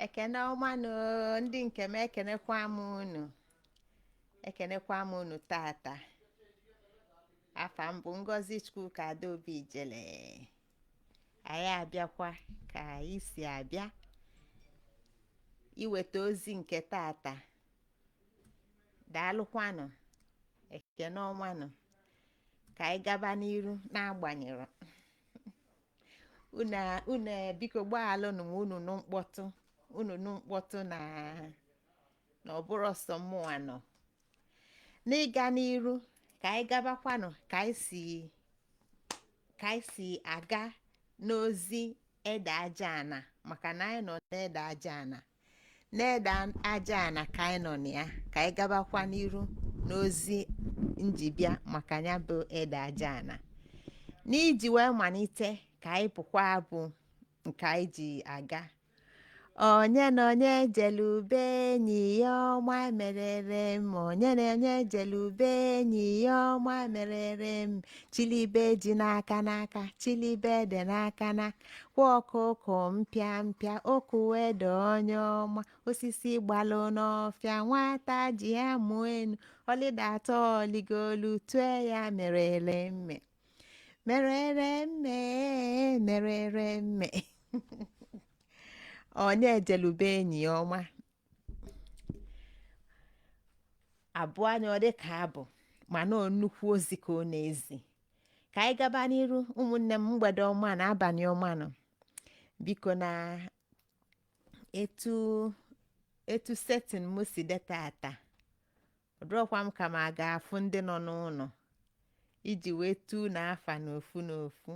ekene ọmanụ ndị nke m ekenekwa m unu tata. Afa m bụ Ngozi Chukwuka Adaobi Ijele. Anyị abịakwa ka anyị si abịa iweta ozi nke tata. Daalụkwanụ, ekene ọmanụ, ka anyị gaba n'iru n'agbanyeghị unu biko gbaghalụnụ m unu nụ mkpọtụ na ọbụrụ ọsọ mmụọ nọ n'ịga n'iru. Ka anyị gabakwanụ ka anyị si aga n'ozi Ede-Ajani, maka na anyị nọ n'Ede-Ajani ka anyị nọ na ya. Ka anyị gabakwa n'iru n'ozi njibịa maka ya bụ Ede-Ajani. N'iji wee malite, ka anyị pụkwa abụ nke anyị ji aga. Onye na onye jelube enyi ya ọma merere m, onye na onye jelube enyi ya ọma merere m. Chilibe ji n'aka n'aka, chilibe ede n'aka n'aka, kwa ọkụkọ mpịa mpịa, oku ede onye ọma, osisi gbalụ n'ọfịa, nwata ji ya mụọ enu, ọlịda atọ ọligolu, tue ya merere mme, merere mme, merere mme. Onye jelube enyi ya ọma abụọ anya ọ dị ka abụ, mana ọ nnukwu ozi ka ọ na-ezi. Ka anyị gaba n'iru, ụmụnne m, mgbede ọma na abalị ọma nọ. Biko na etu setin m si dị tata, ọdụrọkwa m ka m a ga-afụ ndị nọ n'ụlọ iji wee tu na afa n'ofu n'ofu.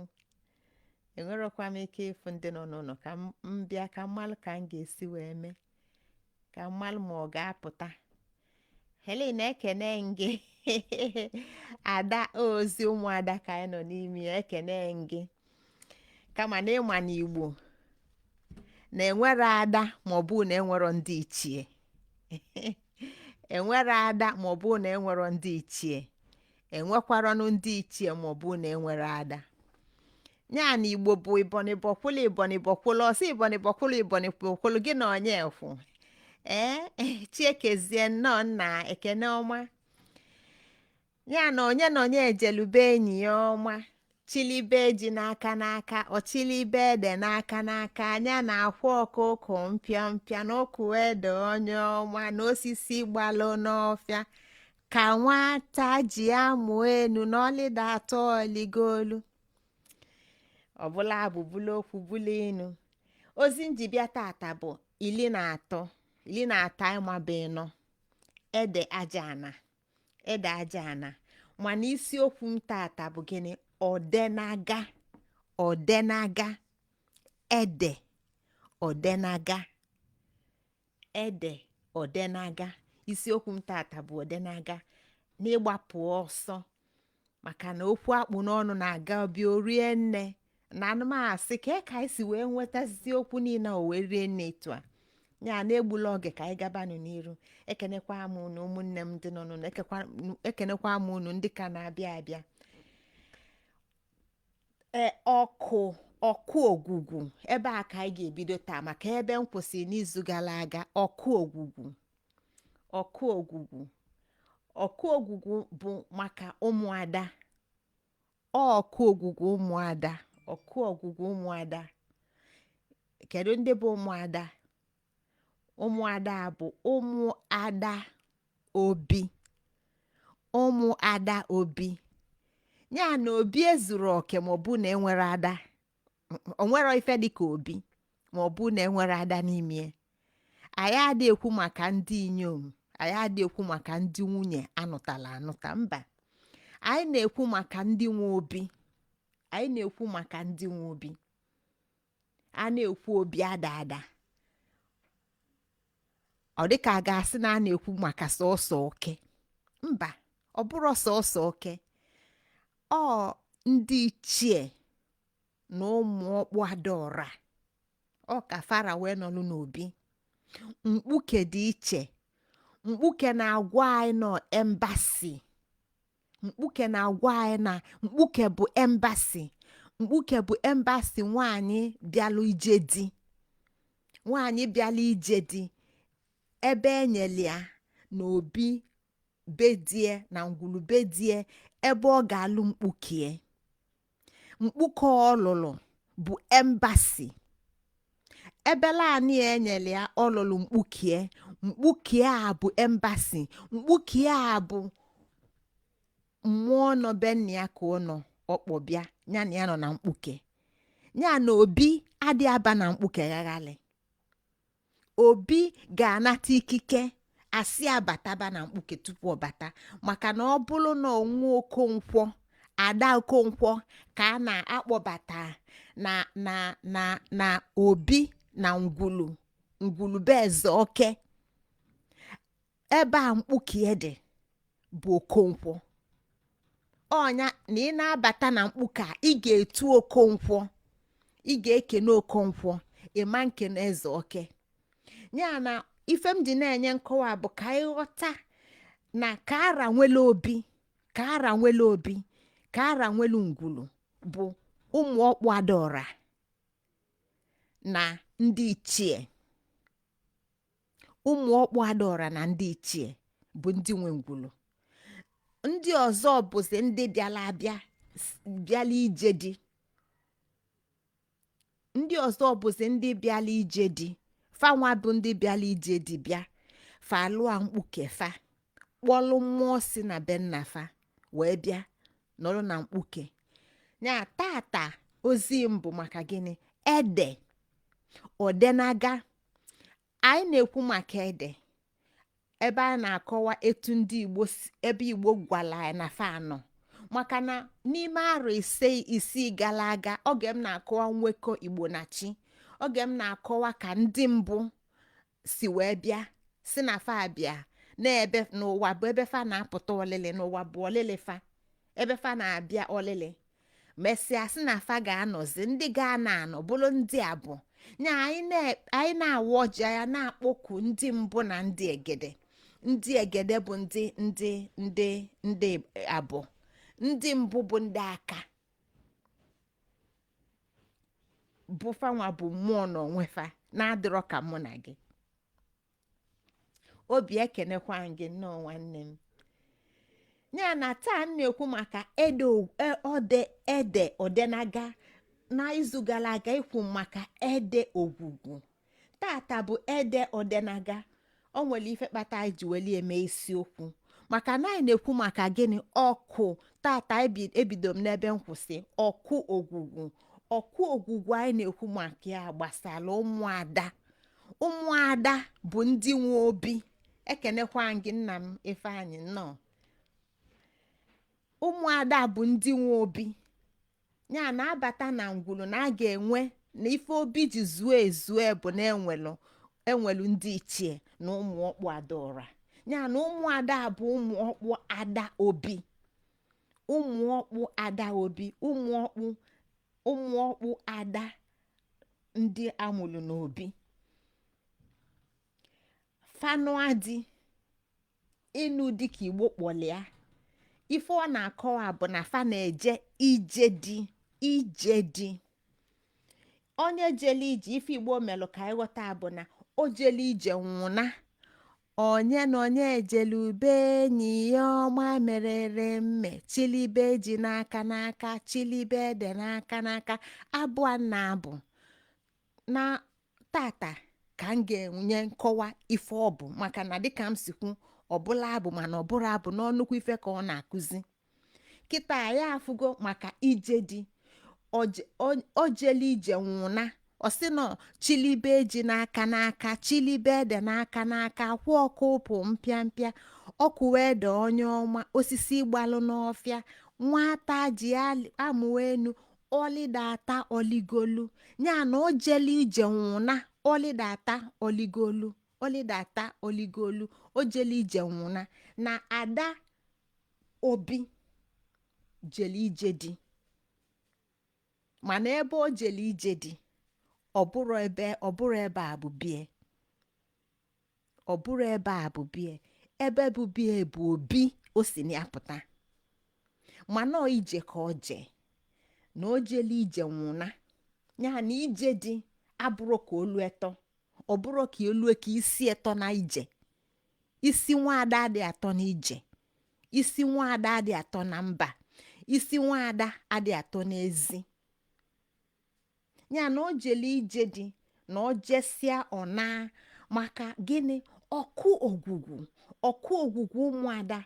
Enwerọkwa m ike ịfụ ndị nọ n'ụlọ ka m bịa ka mmalụ ka m ga-esi wee mee, ka mmalụ ma ọ ga-apụta. Helen, ekene gị ada ozi ụmụada ka anyị nọ n'ime ya. Ekene gị, kama na ịma na Igbo na-enwere ada maọbụ na enwero ndị ichie enwere ada maọbụ na enwero ndị ichie, enwekwaranụ ndị ichie maọbụ na enwere ada. Ya na Igbo bụ ibonibọkwụlụ ibonibọkwụlụ, ọsọ ibonibọkwụlụ gị na onye ekwu chiekezie nnọọ nna ekene ọma. Ya na onye na onye ejelube enyi ya ọma, chilibe ji n'aka n'aka, ọchilibe ede n'aka n'aka, anya na akwa ọkụkọ mpịa mpịa, na ọkụ ede onye ọma, na osisi gbalụ n'ọfịa, ka nwata ji amụ enu, na ọlịda atọ ọligolu. Ọbụla abụbụla okwu bụla inu. Ozi njibịa tata bụ 13 ịmaba ịnọ Ede-Ajani. Mana isiokwu m tata bụ gịnị? Odenaga, ede odenaga. Isiokwu m tata bụ odenaga, n'ịgbapụ ọsọ, maka na okwu akpụ n'ọnụ na-aga obi orie nne. Na anụmasị ka anyị si wee nwetazi okwu niile o wee rie nne etu a. Ya na-egbula oge, ka anyị gabanụ n'iru. Ekenekwa m unu ụmụnne m ndị nọ n'ụlọ, ekenekwa m unu ndị ka na-abịa abịa. Ọkụ ogwugwu, ebe a ka anyị ga-ebido taa, maka ebe m kwụsịrị n'izu gara aga. Ọkụ ogwugwu bụ maka ụmụada. Ọkụ ogwugwu ụmụada. Kedu ndị bụ ụmụada? Ụmụada bụ ụmụada obi. Ya na obi ezuru oke maọbụ na enwere ada. Onwero ife dịka obi maọbụ na enwere ada n'ime. Anyị adị ekwu maka ndị inyom, anyị adị ekwu maka ndị nwunye anụtala anụta, mba. Anyị na-ekwu maka ndị nwe obi. A na-ekwu obi ada. Ọ dịka a ga-asị na a na-ekwu maka sọsọ oke. Mba, ọ bụrụ sọsọ oke. Ọ ndị ichie na Umuokpu Adaora, ọ ka fara wee nọlụ n'obi. Mkpuke dị iche. Mkpuke na-agwa anyị nọ embasi mkpuke na-agwa anyị na mkpuke bụ embasi. Mkpuke bụ embasi nwaanyị bịalụ ije di. Nwaanyị bịalụ ije di ebe enyeli ya na obi bedie na ngwulube die ebe ọ ga-alụ mkpukie. Mkpuke ọlụlụ bụ embasi. Ebela anyị enyeli ya ọlụlụ mkpukie. Mkpukie a bụ embasi. Mkpukie a bụ mmụọ nọ be nna ya ka ọ nọ ọkpọbịa ya na ya nọ na mkpuke. Ya na obi adị aba na mkpuke ghaghali. Obi ga-anata ikike asị abataba na mkpuke tupu ọ bata, maka na ọ bụrụ na onwe Okonkwo, Ada Okonkwo ka a na-akpọbata na obi na ngwulube eze oke, ebe a mkpuke dị bụ Okonkwo. Ọnya na ị na-abata na mkpuke a, ị ga-etu Okonkwo, ị ga-ekene Okonkwo, ịma nkene eze oke. Ya na ife m dị na-enye nkọwa bụ ka anyị ghọta na ka ara nwere obi, ka ara nwere obi, ka ara nwere ngwulu bụ Umuokpu Adaora na ndị ichie. Umuokpu Adaora na ndị ichie bụ ndị nwe ngwulu. Ndị ọzọ bụzi ndị bịala ije di. Ndị ọzọ bụzi ndị bịala ije di. Fanwa bụ ndị bịala ije di bịa fa lụọ mkpuke fa, kpọlụ mmụọ si na be nna fa wee bịa nọrọ na mkpuke. Ya tata ozi mbụ maka gịnị? Ede, Odenaga. Anyị na-ekwu maka ede ebe a na-akọwa etu ndị Igbo ebe Igbo gwala anyị na fa anọ, maka na n'ime arọ isii gara aga, oge m na-akọwa nwekọ Igbo na chi, oge m na-akọwa ka ndị mbụ si wee bịa, si na fa bịa n'ebe n'ụwa bụ ebe fa na-apụta ọlịlị, n'ụwa bụ ọlịlị fa, ebe fa na-abịa ọlịlị, mesịa si na fa ga-anọzi, ndị ga-anọ bụrụ ndị abụ. Nya anyị na-awa ọjị ya na-akpọku ndị mbụ na ndị egede. Ndị egede bụ ndị abụ. Ndị mbụ bụ ndị aka, bụ fanwa bụ mmụọ n'onwe fa, na-adịrọ ka mụ na gị. Obi ekenekwa gị nnọọ nwanne m. Ya na taa m na-ekwu maka ede Odenaga. N'izu gara aga ikwu maka ede ogwugwu. Tata bụ ede Odenaga. O nwere ife kpata anyị ji weli eme isiokwu, maka na anyị na-ekwu maka gịnị? Ọkụ. Tata ebido m n'ebe m kwụsị, ọkụ ogwugwu. Ọkụ ogwugwu anyị na-ekwu maka ya gbasara ụmụada. Ụmụada bụ ndị nwe obi. Ekenekwa gị nna m Ifeanyị nnọọ. Ụmụada bụ ndị nwe obi. Ya na-abata na ngwulu na a ga-enwe na ife obi ji zuo ezue bụ na enwelu ndị ichie na Umuokpu Adaora. Ya na ụmụada bụ Umuokpu Ada Obi. Umuokpu Ada Obi. Umuokpu Ada ndị amụrụ n'obi. Fanụadị ịnụ dịka Igbo kpọlịa. Ife ọ na-akọwa bụ na fa na-eje ije di. Onye jele ije, ife Igbo melụ ka ịghọta bụ na o jele ije nwụna. Onye na onye ejele ube enyi ya ọma merere mme, chilibe ji n'aka n'aka, chilibe ede n'aka n'aka. Abụọ na abụ na tata ka m ga-enye nkọwa ife ọ bụ, maka na dịka m sikwu ọbụla abụ mana ọbụrụ abụ n'ọnụkwu ife ka ọ na-akụzi. Kịta ya afụgo maka ije di. O jele ije nwụna, ọsị nọ chilibe ji n'aka n'aka, chilibe ede n'aka n'aka, kwụ ọkụ ụpụ mpịampịa, ọkụwa ede onye ọma, osisi gbalụ n'ọfịa, nwata ji amụwa enu, ọlịdata oligolu. Ya na o jele ije nwụna, ọlịdata oligolu, ọlịdata oligolu. O jele ije nwụna na Ada Obi jele ije di, mana ebe o jele ije di ọ bụrụ ebe a bụ bie. Ọ bụrụ ebe a bụ bie. Ebe bụ bie bụ obi o si na apụta. mana ije ka o jee na o jele ije nwụna ya na ije dị abụrụ ka olu eto ọ bụrụ ka elu ka isi eto na ije isi nwaada adị atọ na ije isi nwaada adị atọ na mba isi nwaada adị atọ n'ezi ya na o jele ije dị na o jesịa ọna maka gịnị ọkụ ogwugwu ụmụada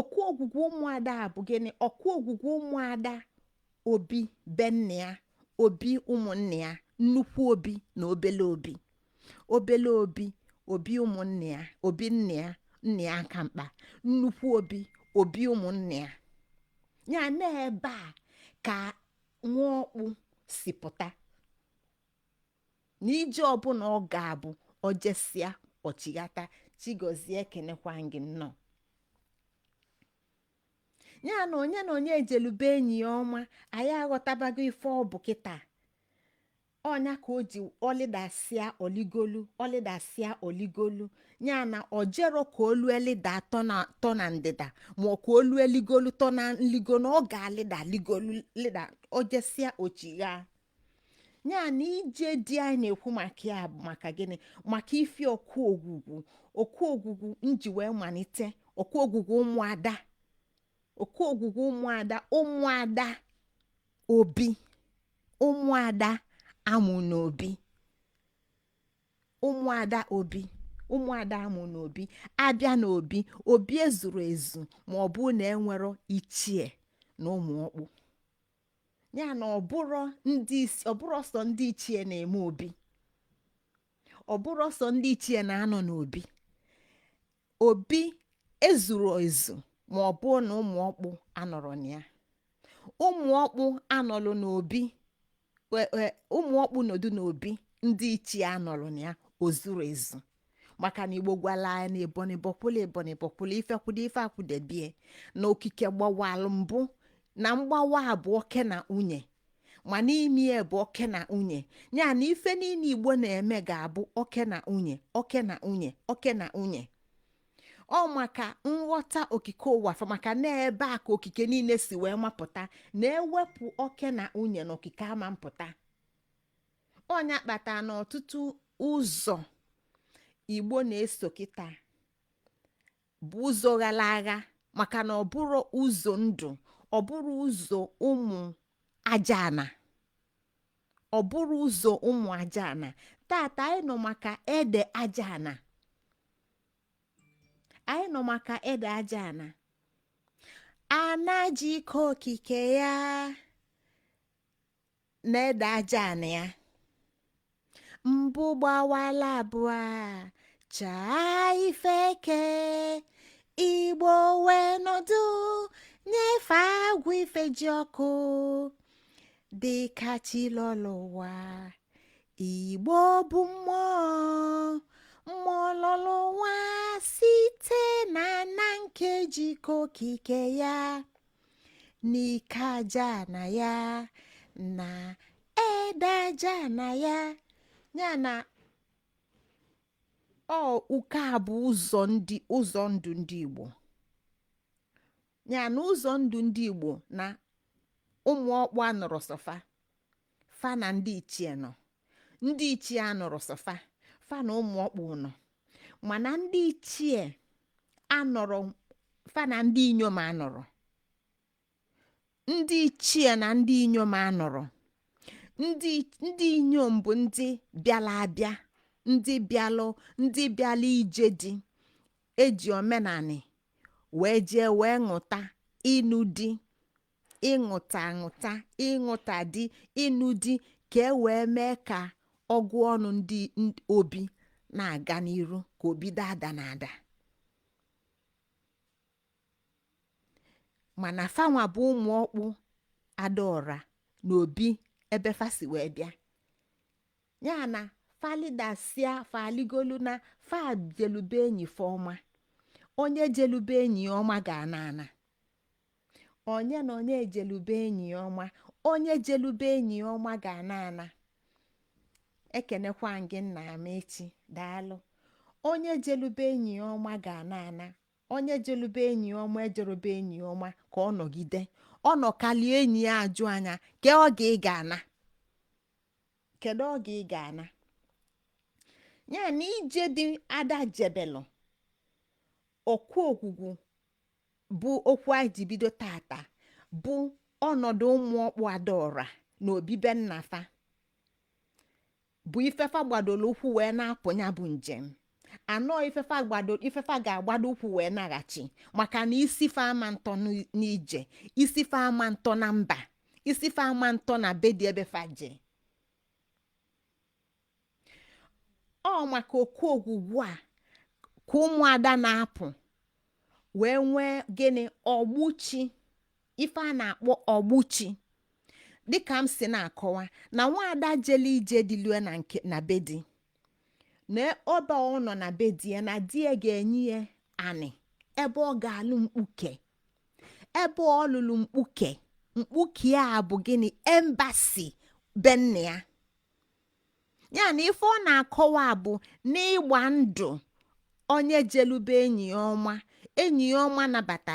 ọkụ ogwugwu ụmụada bụ gịnị ọkụ ogwugwu ụmụada obi benne ya obi ụmụnne ya nnukwu obi na obele obi obi ụmụnne ya obi nne ya aka mkpa nnukwu obi ụmụnne ya ya na ebe a ka Nwaokpu si pụta n'ije ọbụla ọ ga-abụ ojesịa ọchịghata chigozie ekenekwa gị nnọọ ya na onye ejelube enyi ya ọma anyị aghọtabago ife ọ bụ kịta ọnya ka o ji ọlịdasịa oligolu ya na ojero ka olu elida tọ na ndịda ma ọ ka olu eligolu tọ na nligo na ọ ga-alịda ligolu lịda ojesịa ochigha ya na ije dị anyị na-ekwu maka ya bụ maka gịnị maka ifi ọkụ ogwugwu nji wee malite ọkụ ogwugwu ụmụada obi ụmụada amụ n'obi abịa n'obi ezuru ezu ma ọ bụ na enwero ichie na Umuokpu ya na ọbụrụ ọsọ ndị ichie na-eme obi ọbụrụ ọsọ ndị ichie na-anọ n'obi ezuru ezu ma ọ bụ na Umuokpu anọrọ na ya Umuokpu anọlụ n'obi Umuokpu nọdụ n'obi ndị ichie anọrọ na ya ozuru ezu maka na Igbo gwala ya na eboni bọkwụla ifekwudo ife akwụdebie na okike gbawalụ mbụ na mgbawa abụọ oke na nwunye ma n'ime ya bụ oke na nwunye ya na ife niile Igbo na-eme ga-abụ oke na nwunye ọ maka nghọta okike ụwa maka na ebe a ka okike niile si wee mapụta na-ewepụ oke na nwunye na okike ama mpụta ọnya kpatara na ọtụtụ ụzọ Igbo na-eso kịta bụ ụzọ ghala agha maka na ọ bụrụ ụzọ ndụ ọ bụrụ ụzọ ụmụ ajana tata anyị nọ maka Ede-Ajani anajike okike ya na Ede-Ajani ya mbụ gbawala abụọ chaa ifeke Igbo wee nọdụ nyefe agwụ ife ji ọkụ dịka chilọlụ ụwa Igbo bụ mmụọ lọlụ nwa site na nkejiko okike ya n'ike aja na ya na Ede-Ajani ya ya na uke a bụ ụzọ ndụ ndị Igbo ya na ụzọ ndụ ndị Igbo na Umuokpu anọrọ sọfa fa na ndị ichie anọrọ sọfa fa na Umuokpu nọ mana ndị ichie anọrọ fa na ndị inyom anọrọ ndị ichie na ndị inyom anọrọ ndị inyom bụ ndị bịala abịa ndị bịala ije dị eji omenani wee jee wee ṅụta ịnụ di ịṅụta di ịnụ di ka e wee mee ka ọgụ ọnụ ndị obi na-aga n'iru ka obi ada na ada mana fanwa bụ Umuokpu Adaora na obi ebe fasi wee bịa ya na falidasia faligolu na fa jelube enyi fọma onye jelube enyi ọma ga-ana ana onye na onye ejelube enyi ọma onye jelube enyi ọma ga-ana ana ekenekwa gị nna ya mechi daalụ onye jelube enyi ọma ga-ana ana onye jelube enyi ọma ejerube enyi ọma ka ọ nọgide ọ nọkalie enyi ya ajụ anya ke oge ị ga-ana kedu oge ị ga-ana ya na ije dị ada jebelụ okwu ogwugwu bụ okwu anyị ji bido tata bụ ọnọdụ ụmụokpu Adaora na obibe nnafa bụ ifefa gbadoro ụkwụ wee na-apụ ya bụ njem anọ ifefa ga-agbado ụkwụ wee naghachi maka na isife ama ntọ n'ije isife ama ntọ na mba isife ama ntọ na bedi ebe faje ọ maka okwu ogwugwu a ka ụmụada na-apụ wee nwee gịnị ọgbụchi ife a na-akpọ ọgbụchi dịka m si na-akọwa na nwaada jele ije dịlue na bedi na ọba ọ nọ na bedi ya na di ya ga-enye ya anị ebe ọ ga-alụ mkpuke ebe ọ lụrụ mkpuke a bụ gịnị embasi benne ya na ife ọ na-akọwa bụ n'ịgba ndụ onye jelube enyi ya ọma nabata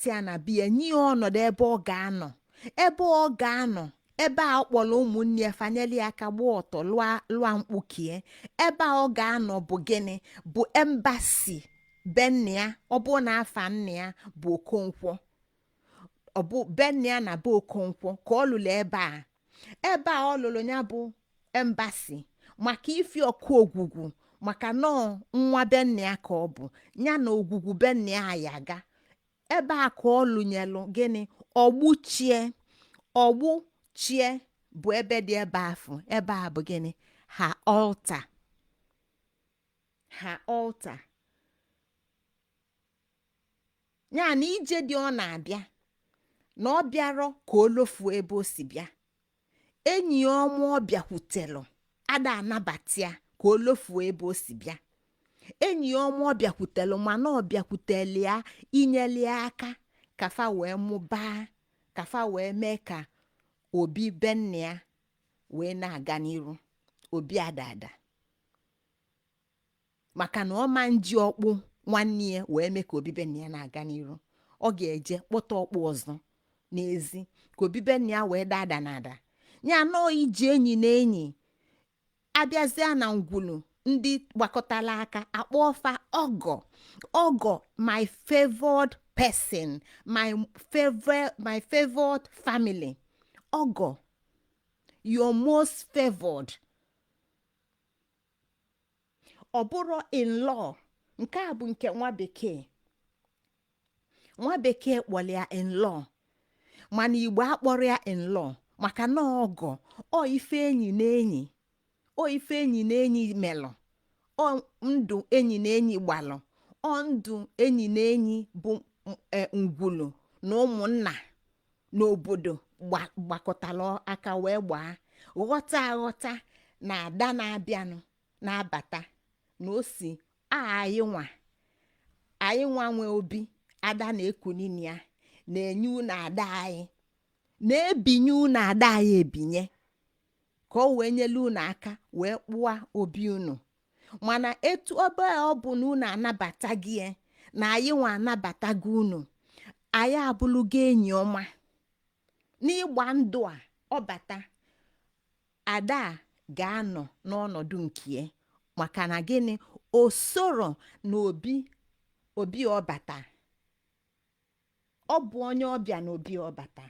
ya na biya nye ya ọnọdụ ebe ọ ga-anọ ebe a ọ kpọrọ ụmụnne ya fanyeli aka gba ọtọ lụa mkpukie ebe a ọ ga-anọ bụ gịnị bụ embasi be nne ya ọ bụ na afa nne ya bụ Okonkwo ọ bụ be nne ya na be Okonkwo ka ọ lụrụ ebe a ọ lụrụ ya bụ embasi maka ifi ọkụ ogwugwu maka nọọ nwa be nne ya ka ọ bụ ya na ogwugwu be nne ya ya ga ebe a ka ọ lụnyelụ gịnị ọgbụchie bụ ebe dị ebe afọ ebe a bụ gịnị ha ọlta ya na ije dị ọ na-abịa na ọ bịarọ ka o lofuo ebe o si bịa enyi ya ọma ọ bịakwutelụ ada anabata ya ka o lofuo ebe o si bịa enyi ya ọma ọ bịakwutelụ mana ọ bịakwuteli ya inyeli aka kafa wee mụbaa kafa wee mee ka obi benne ya wee na-aga n'iru obi adada maka na ọ ma nji ọkpụ nwanne ya wee mee ka obi benne ya na-aga n'iru ọ ga-eje kpọta ọkpụ ọzọ n'ezi ka obi benne ya wee dada nada ya nọọ iji enyi na enyi abịazịa na ngwulu ndị gbakọtala aka akpọfa ọgọ my favored person my favored family ọgọ your most favored ọ bụrụ in-law nke a bụ nke nwa bekee kpọrọ ya in-law mana Igbo akpọrọ ya in-law maka na ọgọ ọ ife enyi na enyi melụ ọ ndụ enyi na enyi gbalụ ọ ndụ enyi na enyi bụ ngwulu na ụmụnna n'obodo gbakọtala aka wee gbaa ghọta na ada na-abịanụ na-abata na osi anyị nwa nwe obi ada na-ekunini ya na-enye unu ada anyị na-ebinye unu ada anyị ebinye ka o wee nyelu unu aka wee kpụa obi unu mana etu ebe ọ bụ na unu anabata gị na anyị nwa anabata gị unu anyị abụlụgo enyi ọma n'ịgba ndụ a ọ bata ada ga-anọ n'ọnọdụ nke maka na gịnị o soro na obi ọbata ọ bụ onye ọbịa na obi ọbata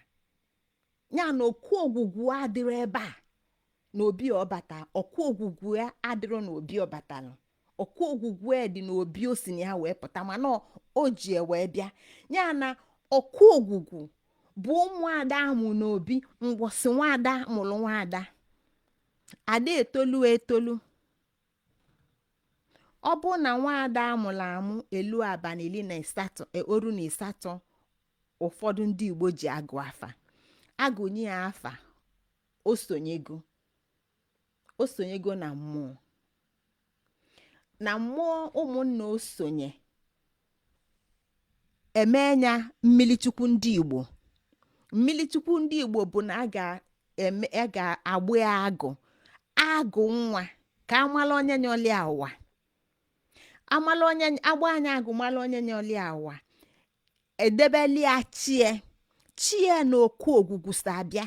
ya na okwu ogwugwu adịrọ ebe a na obi ọbata okwu ogwugwu ya adịrọ na obi ọbatalụ okwu ogwugwu dị na obi o si na ya wee pụta mana o ji wee bịa ya na okwu ogwugwu bụ ụmụada amụ n'obi mgbọsị nwaada mụrụ nwaada ada etolu ọ bụ na nwaada amụrụ amụ elu abalị 18 ụfọdụ ndị Igbo ji agụ afa agụnye ya afa o sonyego na mmụọ ụmụnna o sonye emenya mmilichukwu ndị Igbo bụ na a ga-agbụ ya agụ nwa ka amala onye nyolia ụwa agba anya agụ mala onye nyolia ụwa edebeli ya chie na oku ogwugwu sabịa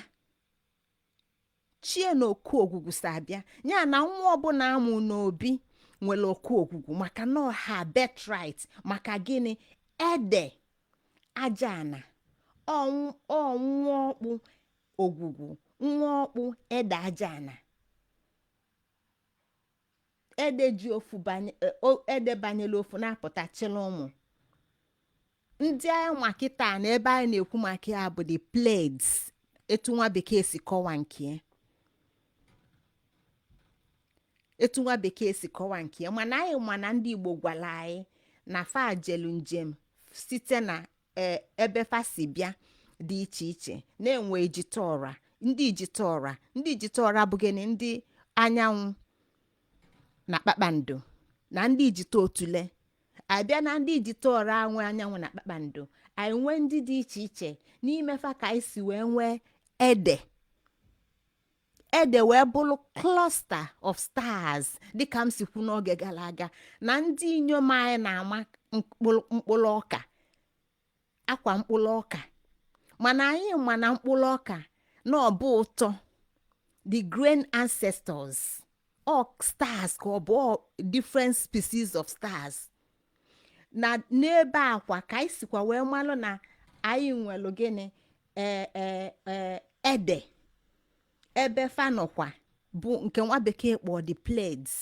chie na oku ogwugwu sabịa ya na nwa ọbụla amụ n'obi nwere oku ogwugwu maka na ọha birthright maka gịnị Ede-Ajani Nwaokpu ogwugwu Nwaokpu Ede-Ajani ede ji ofu ede banyela ofu na-apụta chịla ụmụ ndị anyị nwa kịta na ebe anyị na-ekwu maka ya bụ the plaids etu nwa bekee si kọwa nke mana anyị mana ndị Igbo gwara anyị na fa jelu njem site na ebe fa si bịa dị iche iche na-enwe ijitaọra ndị ijitaọra bụ gịnị ndị anyanwụ na kpakpando na ndị ijita otule abịa na ndị ijitaọra anwe anyanwụ na kpakpando anyị nwee ndị dị iche iche n'ime fa ka anyị si wee nwee ede wee bụrụ cluster of stars dịka m si kwu n'oge gara aga na ndị inyom anyị na-ama mkpụrụ ọka akwa mkpụrụ ọka mana anyị ma na mkpụrụ ọka na ọbụ ụtọ the grain ancestors all stars ka ọ bụ different species of stars na n'ebe akwa ka anyị sikwa wee malụ na anyị nwelu gịnị ede ebe fanọkwa bụ nke nwa bekee kpọọ the plaids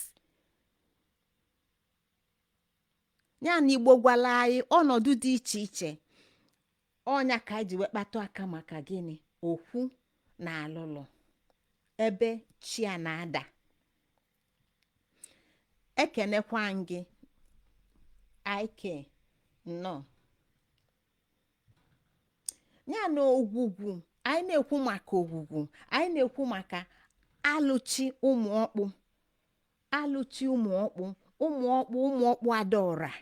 ya na Igbo gwala anyị ọnọdụ dị iche iche ọnya ka anyị ji wee kpatụ aka maka gịnị okwu na alụlụ ebe chia na-ada ekenekwa gị ike nnọọ ya na ogwugwu anyị na-ekwu maka ogwugwu anyị na-ekwu maka alụchi Umuokpu Umuokpu Adaora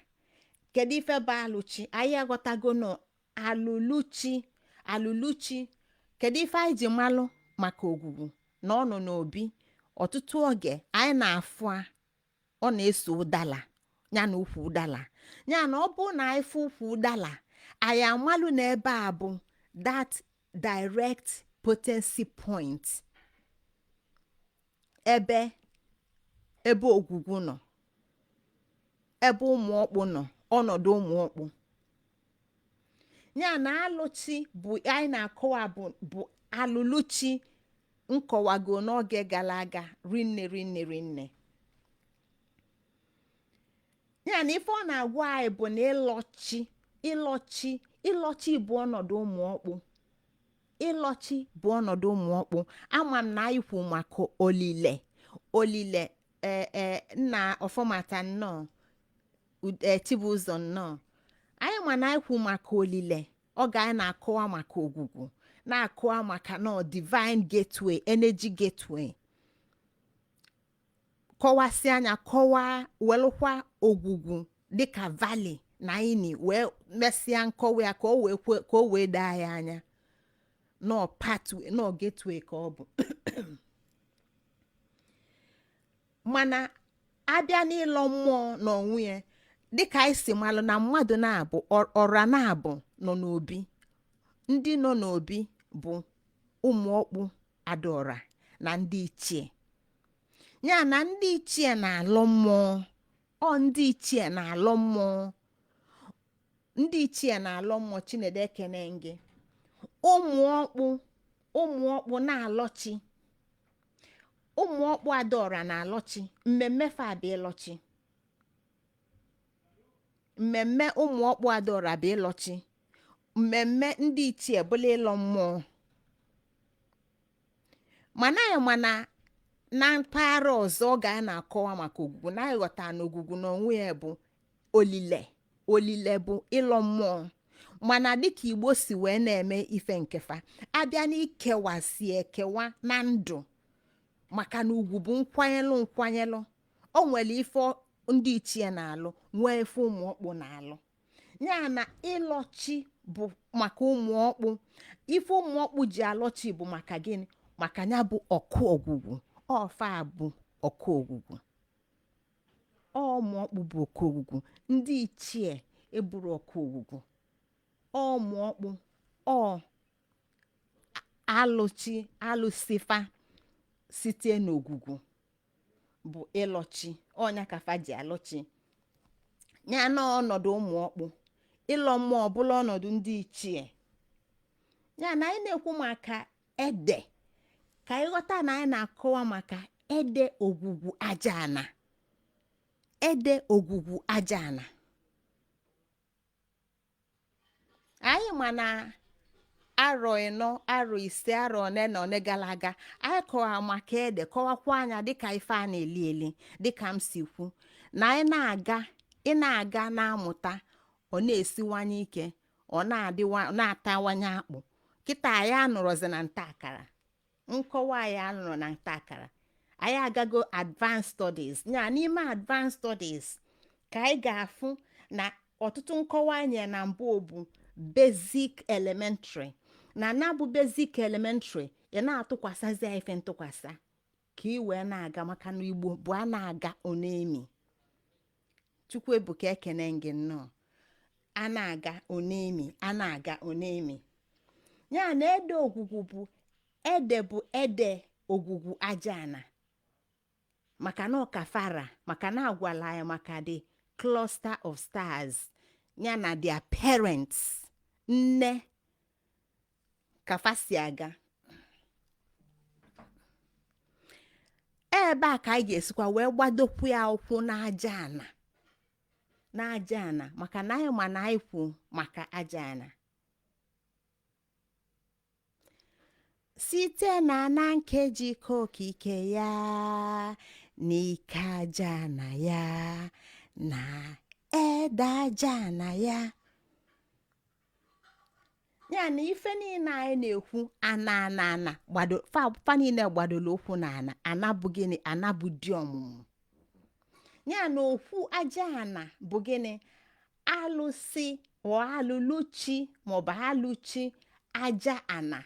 kedu ife bụ alụchi anyị aghọtago na alụluchi kedu ife anyị ji malụ maka ogwugwu na ọ nọ n'obi ọtụtụ oge anyị na-afụ ọ na-eso ụdala ya na ukwu ụdala ya na ọ bụ na anyị fụ ukwu ụdala anyị amalụ na ebe a bụ that direct potency point ebe ogwugwu nọ ebe Umuokpu nọ ọnọdụ Umuokpu ya na alụchi bụ anyị na-akọwa bụ alụluchi nkọwago n'oge gara aga rinne ya na ife ọ na-agwa anyị bụ na ịlọchi bụ ọnọdụ Umuokpu ama m na anyị kwu maka olile nna ọfọmata nnọọ Chibụzọ nnọọ anyị ma na anyị kwu maka olile ọ ga anyị na-akọwa maka ogwugwu na-akọwa maka nọ divine gateway energy gateway kọwasị anya welụkwa ogwugwu dịka valley na ini wee mesịa nkọwa ya ka o wee daa ya anya nọ pathway nọ gateway ka ọ bụ mana abịa n'ịlọ mmụọ n'onwe ya dịka anyị si malụ na mmadụ na-abụ ọra na-abụ nọ n'obi ndị nọ n'obi bụ Umuokpu Adaora na ndị ichie ya na ndị ichie na-alọ mmụọ Chinedu ekene gị Umuokpu na-alọchi Umuokpu Adaora na-alọchi mmemme fa abịa ịlọchi mmemme Umuokpu Adaora bụ ịlọchi mmemme ndị ichie bụla ịlọ mmụọ mana na mpaghara ọzọ ga na-akọwa maka ogwugwu na ịghọta na ogwugwu n'onwe ya bụ olile bụ ịlọ mmụọ mana dịka Igbo si wee na-eme ife nkefa abịa n'ikewasi ekewa na ndụ maka na ugwu bụ nkwanyelụ o nwere ife ndị ichie na-alụ nwee ife Umuokpu na-alụ ya na ịlọchi bụ maka Umuokpu ife Umuokpu ji alọchi bụ maka gịnị maka ya bụ ọkụ ogwugwu ọfa bụ ọkụ ogwugwu Umuokpu bụ ọkụ ogwugwu ndị ichie eburu ọkụ ogwugwu Umuokpu ọ alụsifa site n'ogwugwu bụ ịlọchi ọnya kafa ji alọchi ya na ọnọdụ Umuokpu ịlọ mmụọ ọbụla ọnọdụ ndị ichie ya na anyị na-ekwu maka ede ka ịghọta na anyị na-akọwa maka ede ogwugwu aja ana. Ede ogwugwu aja ana anyị ma na arọ ịnọ arọ ise arọ one na one gara aga anyị kọwara maka ede kọwakwa anya dịka ife a na-eli eli dịka m si kwu na ị na-aga na-amụta ọ na-esiwanye ike ọ na-atawanye akpụ kịta anyị anọrọzi na nta akara nkọwa anyị anọrọ na nta akara anyị agago advanced studies ya n'ime advanced studies ka anyị ga-afụ na ọtụtụ nkọwa anyị na mbụ bụ basic elementary na bụ basic elementary ị na-atụkwasịzi ife ntụkwasị ka ị wee na-aga maka na Igbo bụ a na-aga onemi Chukwu ebuka ekene gị nnọọ a na-aga onemi ya na ede ogwugwu bụ ede ogwugwu aja ana maka na ọkafara maka na agwala ya maka the cluster of stars ya na their parents nne kafasi aga ebe a ka anyị ga-esikwa wee gbadokwu ya ụkwụ n'aja ana maka na anyị ma na anyị kwu maka aja ana site na nkeji okike ya n'ike aja ana ya na ede aja ana ya ya na ife niile anyị na-ekwu ana gbado fa niile gbadoro okwu na ana bụ gịnị ana bụ di ọmụmụ ya na okwu aja ana bụ gịnị alụsị ọ alụluchi maọbụ alụchi aja ana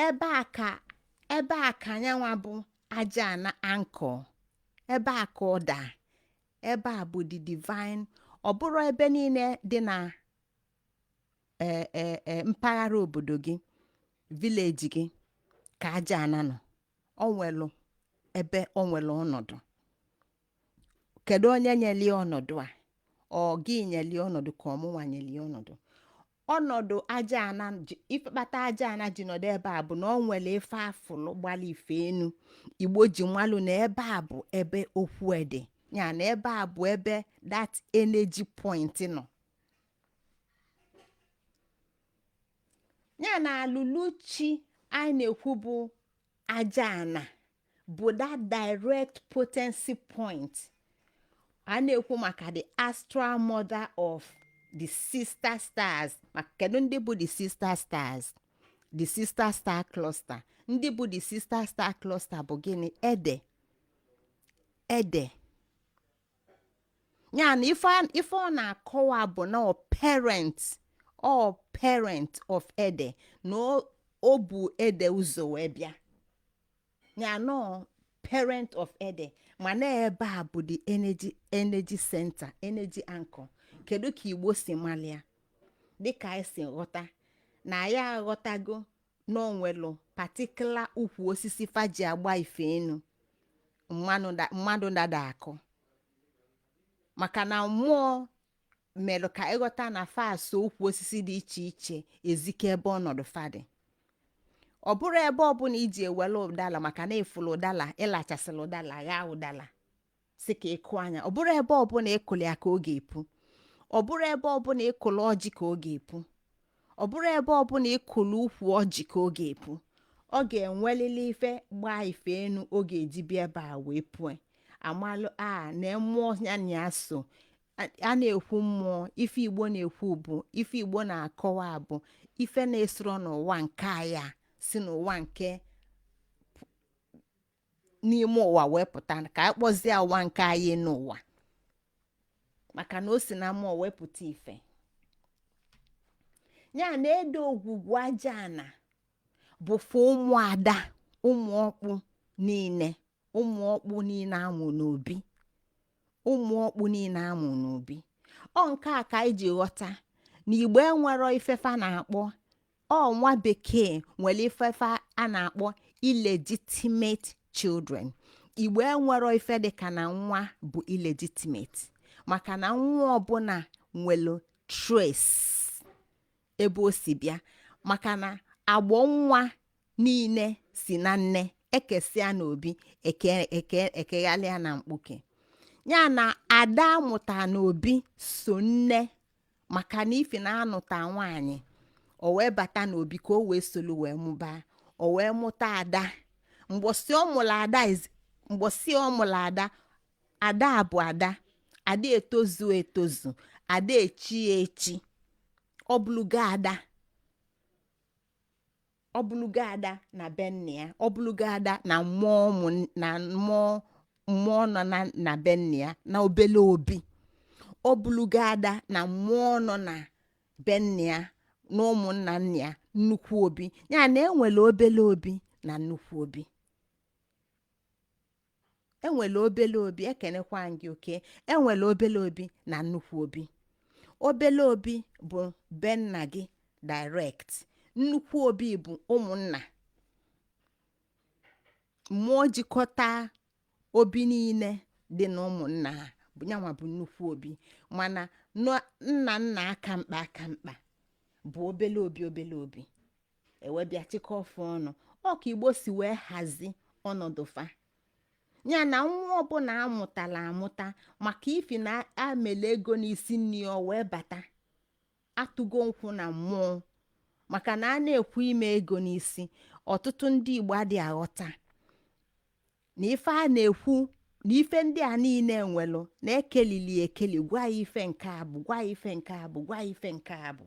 ebe a ka nyanwa bụ aja ana ankọ ebe a ka ọ daa ebe a bụ the divine ọ bụrụ ebe niile dị na mpaghara obodo gị vileji gị ka aja ana nọ ọ nwelu ebe ọ nwere ọnọdụ kedu onye nyeli ọnọdụ a ọ gị nyeli ọnọdụ ka ọmụnwa nyeli ọnọdụ aja ana ifekpata aja ana ji nọdụ ebe a bụ na ọ nwere ife afụlụ gbali ife enu Igbo ji nwalu na ebe a bụ ebe okwu ede ya na ebe a bụ ebe that energy point nọ ya na alụluchi anyị na-ekwu bụ aja ana bụ that direct potency point a na-ekwu maka the astral mother of the sister stars maka kedu ndị bụ the sister stars the sister star cluster ndị bụ the sister star cluster bụ gịnị ede ya na ife ọ na-akọwa bụ na parent of ede na o bu ede ụzọ wee bịa ya no parent of ede mana ebe a bụ the energy center energy anchor kedu ka Igbo si malia dịka anyị si ghọta na ya aghọtago n'onwelu particular ukwu osisi faji agba ife enu mmadụ dada akọ maka na mmụọ merụ ka ịghọta na faso ukwu osisi dị iche iche ezike ebe ọnọdụ fadị ọ bụrụ ebe ọbụla iji ewele ụdala maka na ifulu ụdala ịlachasịla ụdala gha ụdala si ka ịkụ anya ọ bụrụ ebe ọbụla ịkụli ya ka ọ ga-epu ọ bụrụ ebe ọbụla ịkụlụ ọjị ka ọ ga-epu ọ bụrụ ebe ọbụla ịkụlụ ukwu ọjị ka ọ ga-epu ọ ga-enwelili ife gbaa ife enu ọ ga-eji bịa ebe a wee pụọ amalụ na mmụọ ya na ya so a na-ekwu mmụọ ife Igbo na-ekwu bụ ife Igbo na-akọwa bụ ife na-esoro n'ụwa nke aya si n'ụwa nke n'ime ụwa wee pụta ka a kpọzie ụwa nke anyị n'ụwa maka na o si na mmụọ wee pụta ife ya na ede ogwugwu aja ana bụfu ụmụada Umuokpu niile amụ n'obi ọ nke a ka anyị ji ghọta na Igbo enwero ifefa na-akpọ nwa bekee nwere ifefa a na-akpọ illegitimate children. Igbo enwero ife dịka na nwa bụ illegitimate, maka na nwa ọbụla nwere trace ebe o si bịa, maka na agbọ nwa niile si na nne ekesịa n'obi ekeghalịa na mkpuke. Ya na ada amụta n'obi so nne, maka na ifi na anụta nwaanyị o wee bata n'obi ka o wee solu wee mụbaa, o wee mụta ada. Mgbosi ọ mụrụ ada, ada bụ ada, ada etozu etozu, ada echi echi, ọ bụlugo ada na be nne ya, ọ bụlugo ada na mmụọ nọ na be nne ya na obele obi, ọ bụlugo ada na mmụọ nọ na be nne ya na ụmụnna nne ya nnukwu obi. Ya na enwere obele obi na nnukwu obi, enwere obele obi, ekenekwa gị oke, enwere obele obi na nnukwu obi. Obele obi bụ be nna gị direct, nnukwu obi bụ ụmụnna, mmụọ jikọta obi niile dị na ụmụnna ha bụ nyanwa bụ nnukwu obi. Mana nna aka mkpa bụ obele obi ewebịa chịkọ ọfụ ọnụ. Ọ ka Igbo si wee hazi ọnọdụ fa. Ya na nwa ọbụla amụtala amụta, maka ifi na amele ego n'isi nni ya wee bata atụgo nkwụ na mmụọ, maka na a na-ekwu ime ego n'isi, ọtụtụ ndị Igbo adị aghọta na ife a na-ekwu na ife ndị a niile nwelụ na ekeli gwa ya ife nke a bụ, gwa ya ife nke a bụ, gwa ya ife nke a bụ.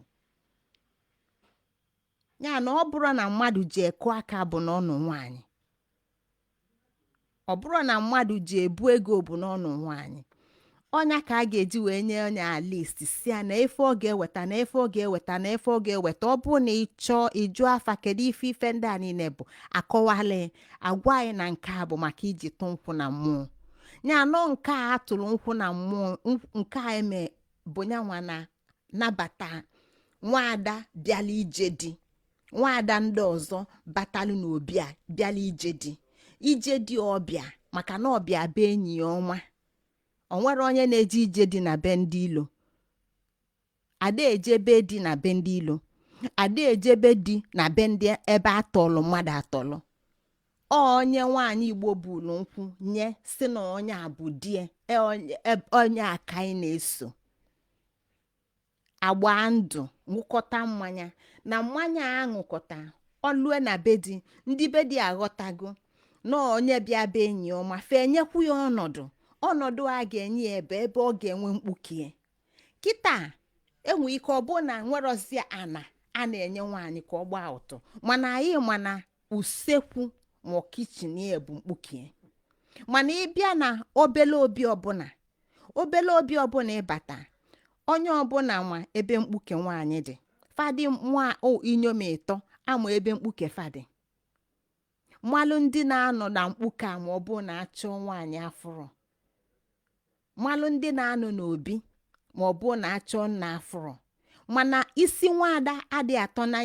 Ya na ọ bụrụ na mmadụ ji ekụ aka bụ n'ọnụ nwaanyị, ọ bụrụ na mmadụ ji ebu ego bụ n'ọnụ nwaanyị, ọnya ka a ga-eji wee nye onye a list si ya na efe ọ ga-eweta na efe ọ ga-eweta na efe ọ ga-eweta. Ọ bụrụ na ịchọọ ịjụ afa kedu ife ndị a niile bụ, akọwala agwa anyị na nke a bụ maka iji tụ nkwụ na mmụọ. Ya nọ nke a atụrụ nkwụ na mmụọ, nke a eme bụ nyanwa na nabata nwaada bịala ije di, nwaada ndị ọzọ batalụ n'obi a bịala ije di ọbịa, maka na ọbịa be enyi ya ọnwa. O nwere onye na-eje ije dị na be ndị ilo, ada ejebe di na be ndị ilo, ada ejebe di na be ndị ebe atọlụ mmadụ atọlụ. Onye nwaanyị Igbo bulu nkwụ nye si na onye a bụ die, onye aka anyị na-eso agba ndụ ṅụkọta mmanya, na mmanya a ṅụkọta olue na be di, ndị be di aghọtago na onye bịa be enyi ọma fe nyekwu ya ọnọdụ a ga-enye ya ebe ọ ga-enwe mkpukie. Kịta enwe ike ọ bụ na nwerozie ana a na-enye nwaanyị ka ọ gbaa ụtọ, mana anyị mana usekwu ma kichin ya bụ mkpukie. Mana ịbịa na obele obi ọbụla ịbata, onye ọbụla ma ebe mkpuke nwaanyị dị, fadị nwa inyom ịtọ ama ebe mkpuke fadị, mmalụ ndị na-anọ na mkpuke a ma ọ bụ na-achọ nwaanyị afụrụ, mmalụ ndị na-anọ n'obi ma ọ bụ na-achọ nna afụrụ. Mana isi nwaada adị atọ na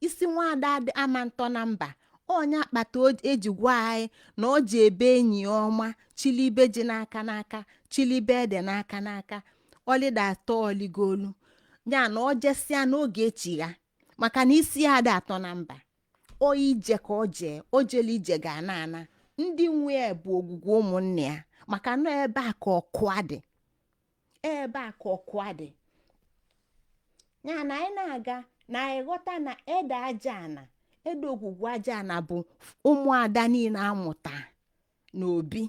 isi nwaada adị ama ntọ na mba. Onye akpata eji gwa anyị na o ji ebe enyi ya ọma chilibe ji n'aka n'aka, chilibe ede n'aka n'aka, ọlịda atọ oligolu. Ya na o jesịa n'oge echigha, maka na isi ya adị atọ na mba. O ije ka o jele ije ga ana ndị nwe bụ ogwugwu ụmụnne ya, maka na ebe a ka ọkụ adị. Ya na anyị na-aga na anyị ghọta na Ede-Ajani, ede ogwugwu Ajani bụ ụmụada niile amụta n'obi,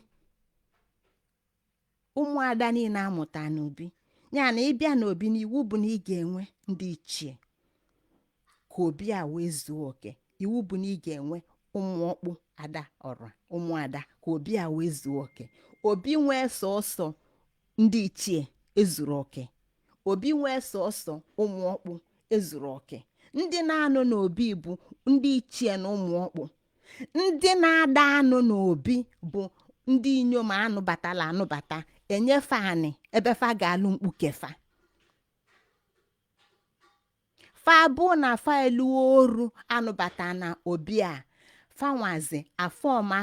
ụmụada niile amụta n'obi. Ya na ịbịa n'obi n'iwu bụ na ị ga-enwe ndị ichie ka obi a wee zuo oke. Iwu bụ na ị ga-enwe Umuokpu Adaora, ụmụada ka obi a wee zuo oke. Obi nwee sọsọ ndị ichie ezuru oke, obi nwee sọsọ Umuokpu ezuru oke. Ndị na-anọ n'obi bụ ndị ichie na Umuokpu. Ndị na-ada anụ n'obi bụ ndị inyom anụbata enyefe anị ebe fa ga-alụ mkpukefa. fa bụ na fa elu oru anụbata na obi a fanwazi afọma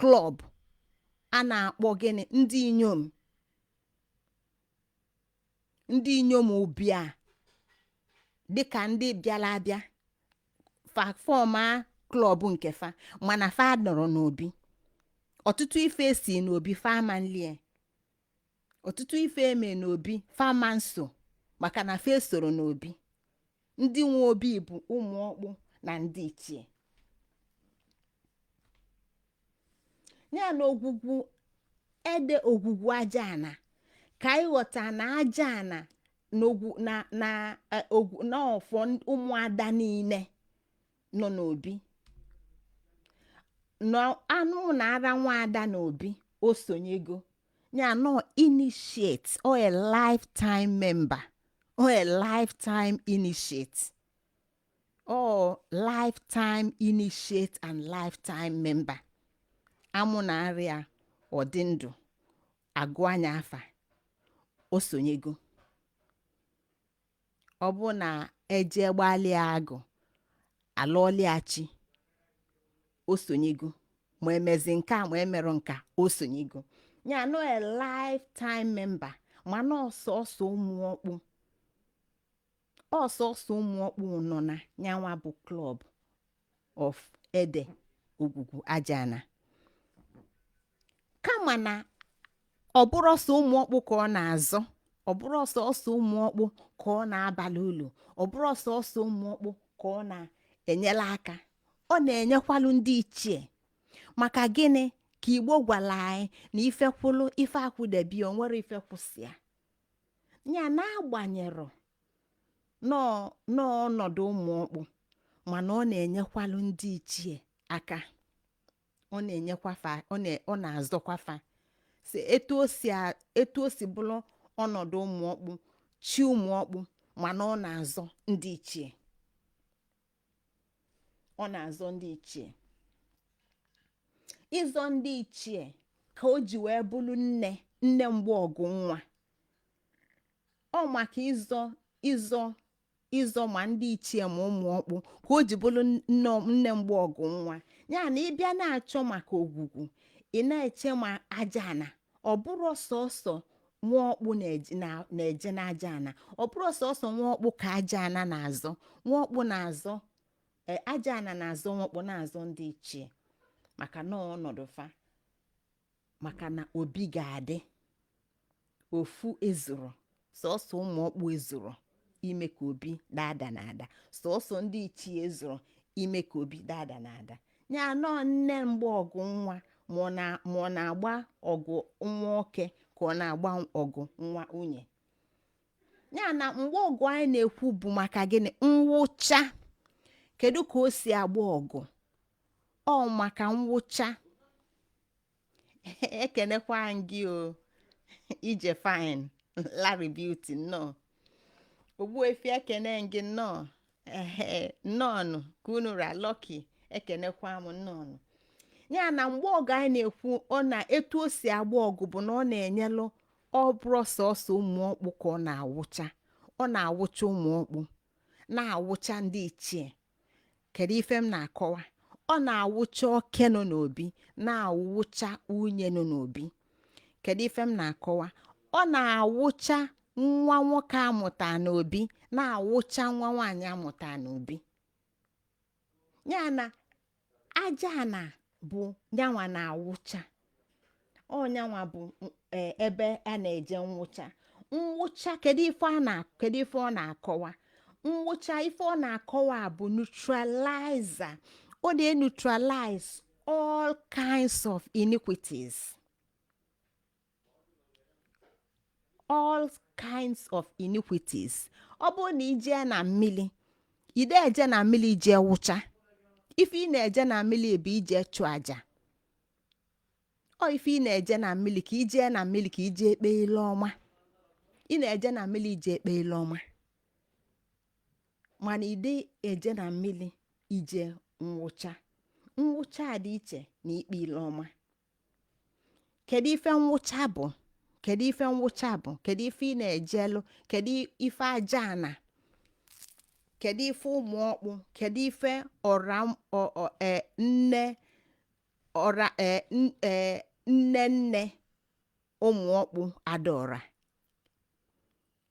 klọb a na-akpọ gịnị ndị inyom obi a dịka ndị bịara abịa fa fọma klọb nke fa mana fa nọrọ n'obi ọtụtụ ife si n'obi fama nlie ọtụtụ ife eme n'obi fama nso maka na fa soro n'obi ndị nwe obi bụ Umuokpu na ndị ichie ya na ogwugwu ede ogwugwu aja ana ka anyị ghọta na aja ana na ọfọ ụmụada niile nọ n'obi anụ na ara nwaada n'obi o sonyego ya nọ initiate or a lifetime member or a lifetime initiate or lifetime initiate and lifetime member amụ na arịa ọdị ndụ agụ anya afa o sonyego ọ bụ na eje gbalịa agụ alọọlịachi o sonyego ma emezi nka ma emerụ nka o sonyego ya no a lifetime member mana ọsọsọ Umuokpu nọ na nyanwa bụ club of Ede ogwugwu Ajana kama na ọ bụrụ ọsọ Umuokpu ka ọ na-azọ ọ bụrụ ọsọ Umuokpu ka ọ na-abalị ụlọ ọ bụrụ ọsọ Umuokpu ka ọ na-enyela aka ọ na-enyekwalụ ndị ichie maka gịnị ka Igbo gwara anyị na ifekwulu ife akwụdebi o nwere ife kwụsịa ya na-agbanyero n'ọnọdụ Umuokpu mana ọ na-enyekwalụ ndị ichie aka ọ na-enyekwafa ọ na-azọkwafa si etu o si bụrụ ọnọdụ Umuokpu chi Umuokpu mana ọ na-azọ ndị ichie ịzọ ndị ichie ka o ji wee bụrụ nne mgbe ọgụ nwa ọ maka ịzọ ma ndị ichie ma Umuokpu ka o ji bụrụ nne mgbe ọgụ nwa ya na ịbịa na-achọ maka ogwugwu ị na-eche ma aja ana ọ bụrụ sọsọ Nwaokpu na-eje n'aja ana ọ bụrụ sọsọ Nwaokpu ka aja ana na-azọ Nwaokpu na-azọ aja ana na-azọ Nwaokpu na-azọ ndị ichie maka na ọnọdụ fa maka na obi ga-adị ofu ezuru sọsọ Umuokpu ezuru ime ka obi dada na ada sọsọ ndị ichie ezuru ime ka obi dada na ada ya nọ nne mgbe ọgụ nwa ma ọ na-agba ọgụ nwa oke ka ọ na-agba ọgụ nwa nwunye ya na mgbe ọgụ anyị na-ekwu bụ maka gịnị nwụcha kedu ka o si agba ọgụ ọ maka nwụcha ekenekwa gị o ije fine Larry Beauty nnọọ Ogbuefi ekene gị nnọọ nnọọnụ ka unu ra Lucky ekenekwa m nnọọnụ ya na mgbe ọgụ anyị na-ekwu ọ na etu o si agba ọgụ bụ na ọ na-enyelụ ọ bụrụ sọsọ Umuokpu ka ọ na-awụcha Umuokpu na-awụcha ndị ichie kedu ife m na-akọwa ọ na-awụcha oke nọ n'obi na-awụcha nwunye nọ n'obi kedu ife m na-akọwa ọ na-awụcha nwa nwoke amụta n'obi na-awụcha nwa nwaanyị amụta n'obi ya na aja ana bụ nyanwa na-awụcha ọnyanwa bụ ebe a na-eje nwụcha kedu ife ọ na-akọwa nwụcha ife ọ na-akọwa bụ neutralizer ọ na-neutralize all kinds of iniquities ọ bụrụ na ije na mmiri ide eje na mmiri ije wụcha ife ị na-eje na mmiri bụ ije chụ aja ọ ife ị na-eje na mmiri ka ije na mmiri ka ije ekpe ile ọma ị na-eje na mmiri ije ekpe ile ọma mana ide eje na mmiri ije nwụcha dị iche na ikpe ile ọma kedu ife nwụcha bụ kedu ife ị na-ejelụ kedu ife aja ana kedu ife Umuokpu, kedu ife ọra nne ọra nne nne Umuokpu Adaora,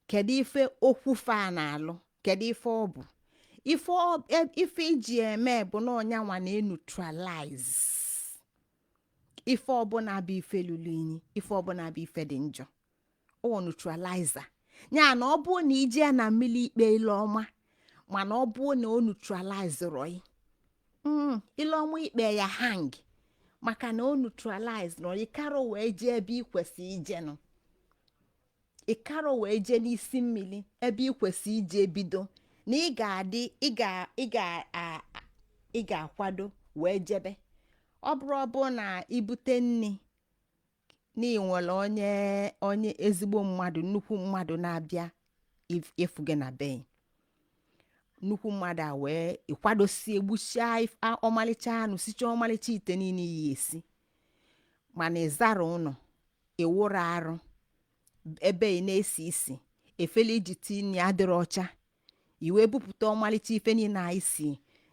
kedu ife okwufe a na-alụ, kedu ife ọ bụ ife iji eme bụ na ọnyanwa na-neutralize ife ọbụla bụ ife lụrụ inyi, ife ọbụla bụ ife dị njọ, ọ neutralizer. Ya na ọ bụ na ije na mmiri ikpe ile ọma, mana ọ bụ na o neutralize roi ile ọma ikpe ya hang, maka na o neutralize nọ ịkaro wee jee ebe ikwesị ije nọ, ịkaro wee jee n'isi mmiri ebe ikwesị ije bido, na ị ga-akwado wee jebe. Ọ bụrụ na ibute nni na ịnwere onye ezigbo mmadụ, nnukwu mmadụ na-abịa efu gị na be, nnukwu mmadụ a wee ịkwadosi egbucha ọmalịcha anụ, sicha ọmalịcha ite niile iyi esi, mana ịzara ụlọ ewuru arụ ebe ị na-esi isi efele iji tinye adịrị ọcha, iwe bupụta ọmalịcha ife niile a isi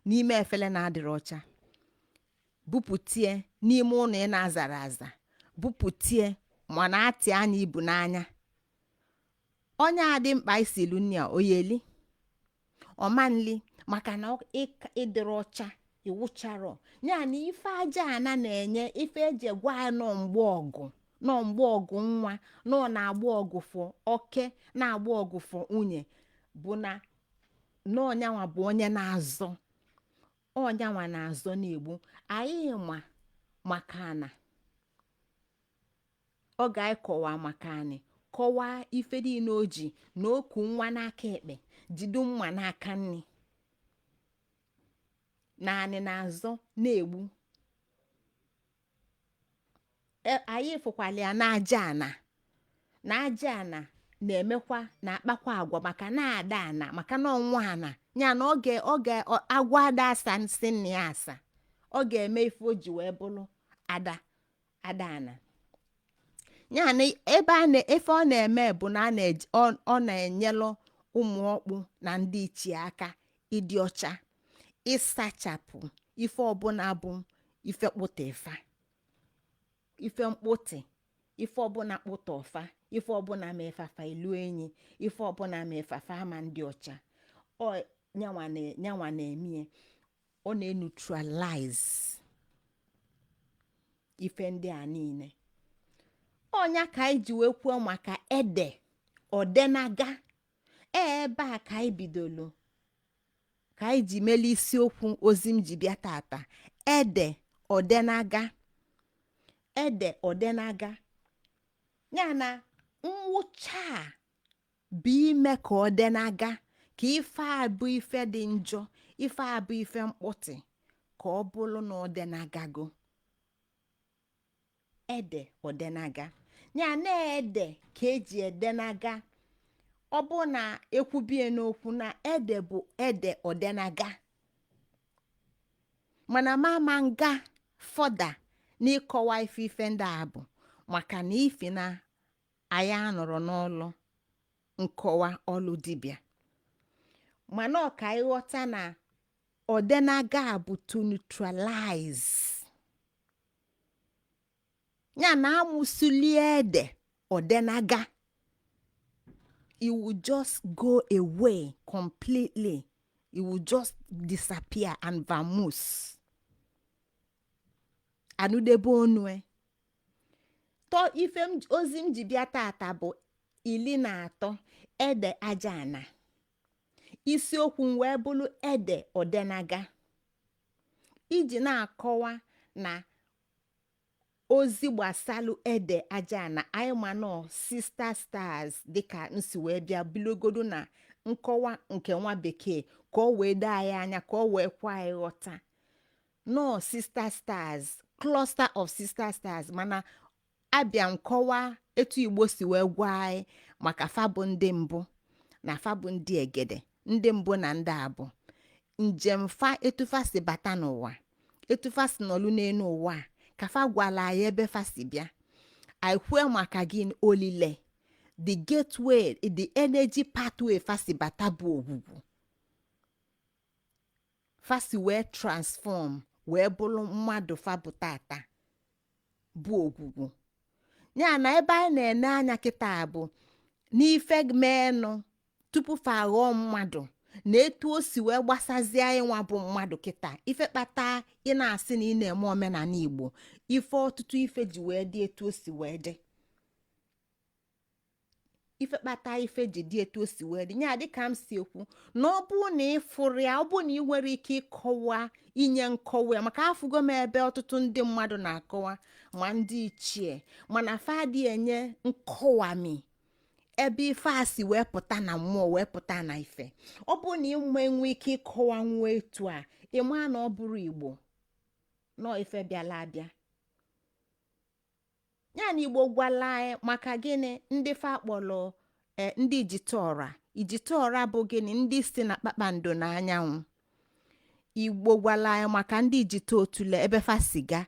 n'ime efele na-adịrị ọcha, bupụtie n'ime ụlọ ị na-azara aza, bupụtie mana atị anya ibu n'anya, onye adị mkpa isilu nni a oyeli ọmanli, maka na ịdịrị ọcha iwụcharọ. Ya na ife aja ana na-enye ife eji gwa ya nọ mgbe ọgụ nwa nọ na-agba ọgụ fọ oke, na-agba ọgụ fọ nwunye, bụ na ọnyanwa bụ onye na-azọ, ọnyanwa na-azọ na-egbu anyị maka na ọ ga-akọwa maka anyị kọwaa ife niile o ji na oku nwa n'aka ekpe jidu mma n'aka nni, naanị na-azọ na-egbu. Anyị fụkwala ya n'aja ana, na aja ana na-emekwa na akpakwa agwa maka na-ada ana, maka na ọnwa ana ya na oge agwa ada asa nsị nna ya asa, ọ ga-eme ife o ji wee bụrụ ada ana. Ya na ebe ife ọ na-eme bụ na ọ na-enyelụ Umuokpu na ndị ichie aka ịdị ọcha, ịsachapụ ife ọbụla bụ ife kpụtịfa, ife mkpụtị, ife ọbụla kpụtọfa, ife ọbụla ma efafa ilu enyi, ife ọbụla ma efafa ama ndị ọcha, ọ nyanwa na-emie, ọ na-neutralize ife ndị a niile. Ọnya ka anyị ji wee kwuo maka Ede-Odenaga. Ebe a ka anyị bidolo, ka anyị ji mele isiokwu ozi m ji bịa tata. Ede-Odenaga, Ede-Odenaga ya na nwụcha bụ ime ka ọ denaga, ka ife a bụ ife dị njọ, ife a bụ ife mkpụtị, ka ọ bụrụ na ọ denagago. Ede-Odenaga ya na ede ka eji edenaga. Ọ bụ na ekwubie n'okwu na ede bụ Ede-Odenaga, mana mama nga fọda n'ịkọwa ife ndị a bụ maka na ife na anyị anọrọ n'ọlụ nkọwa ọlụ dibịa, mana ọ ka ịghọta na Odenaga bụ to neutralize. Ya na amụsuli Ede-Odenaga, it will just go away completely. It will just disappear and vamoose. Anudebe onwe. To ife ozi m ji bịa tata bụ 13 Ede-Ajani. Isiokwu m wee bụrụ Ede-Odenaga, iji na-akọwa na ozi gbasalụ Ede-Ajani anyị ma nọ sister stars, dịka nsi wee bịa bilogodo na nkọwa nke nwa bekee ka ọ wee doo anyị anya, ka ọ wee kwa anyị ghọta nọ sister stars, cluster of sister stars. Mana abịa nkọwa etu Igbo si wee gwa anyị maka fabụ ndị mbụ na fabụ ndị egede, ndị mbụ na ndị abụ, njem fa etufa si bata n'ụwa, etufa si nọlụ n'elu ụwa, ka fa gwala anyị ebe fa si bịa. anyị kwue maka gị olile, the gateway, the energy pathway fa si bata bụ ogwugwu. fasi wee transform wee bụrụ mmadụ fabụtata bụ ogwugwu. Ya na ebe anyị na-ene anya kịta bụ n'ife meenụ tupu fa aghọọ mmadụ na etu o si wee gbasazie anyị nwa bụ mmadụ kịta. Ife kpata ị na-asị na ị na-eme omenala Igbo, ife ọtụtụ ife ji wee dị etu o si wee dị. Ife kpata ife ji dị etu o si wee dị ya dịka m si ekwu na ọ bụ na ịfụrụ ya, ọ bụ na ị nwere ike ịkọwa inye nkọwa ya, maka afụgo m ebe ọtụtụ ndị mmadụ na-akọwa ma ndị ichie mana fadị enye nkọwami ebe ife a si wee pụta na mmụọ wee pụta na ife. Ọ bụ na enwe ike ịkọwa nwa etu a, ịma na ọ bụrụ Igbo nọ ife bịala abịa. Ya na Igbo gwala anyị maka gịnị ndị fa kpọrọ ndị Ijitaọra bụ gịnị, ndị si na kpakpando na anyanwụ. Igbo gwala anyị maka ndị Ijita Otule ebe fa siga.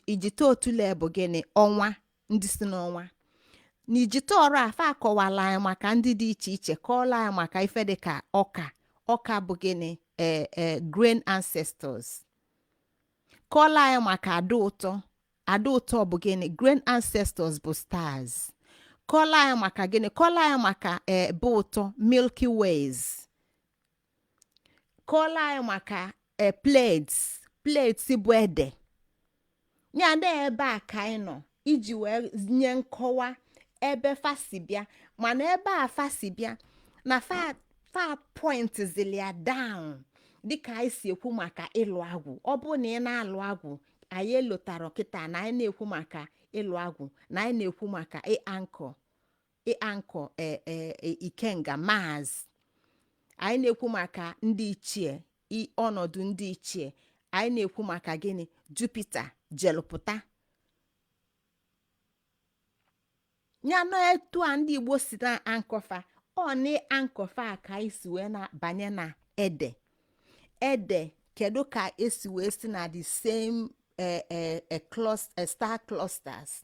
Ijita Otule bụ gịnị, ọnwa, ndị si n'ọnwa. Na Ijitaọra afa akọwala anyị maka ndị dị iche iche, kọọla anyị maka ife dịka ọka bụ gịnị, grain ancestors. Kọọla anyị maka ada ụtọ bụ gịnị, grain ancestors bụ stars. Kọọla anyị maka gịnị, kọọla anyị maka bụ ụtọ, milky ways. Kọọla anyị maka plates bụ ede. Ya na ebe a ka anyị nọ iji wee nye nkọwa ebe fasi bịa, mana ebe a fasi bịa na fa point zilia down dịka anyị si ekwu maka ịlụ agwụ. Ọ bụ na ị na-alụ agwụ, anyị elotara kịta na anyị na-ekwu maka ịlụ agwụ, na anyị na-ekwu maka ịankọ ikenga Mars. Anyị na-ekwu maka ndị ichie, ọnọdụ ndị ichie. Anyị na-ekwu maka gịnị, Jupiter jelụpụta. Ya na etu a ndị Igbo si na ankọfa, ọ na ankọfa ka anyị si wee na-banye na ede kedu ka esi wee si na the same star clusters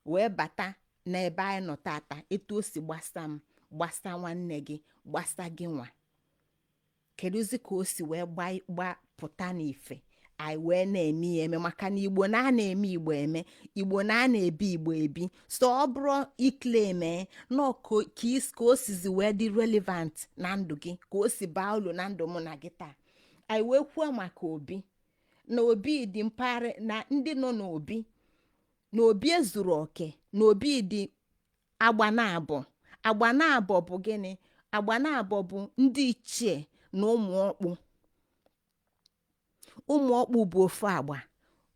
wee bata n'ebe anyị nọ tata, etu o si gbasa nwanne gị, gbasa gị nwa. Kedụzi ka o si wee gbapụta n'ife anyị wee na-eme ya eme, maka na Igbo na a na-eme Igbo eme, Igbo na a na-ebi Igbo ebi. So ọ bụrụ ikle eme nọ ka o sizi wee dị relevant na ndụ gị, ka o si baa ulu na ndụ mụ na gị taa. Anyị wee kwuo maka obi na obi dị mpaghara na ndị nọ n'obi na obi ezuru oke, na obi dị agba na abụọ bụ gịnị, agba na abụọ bụ ndị ichie na ụmụokpu. Ụmụokpu bụ ofu agba,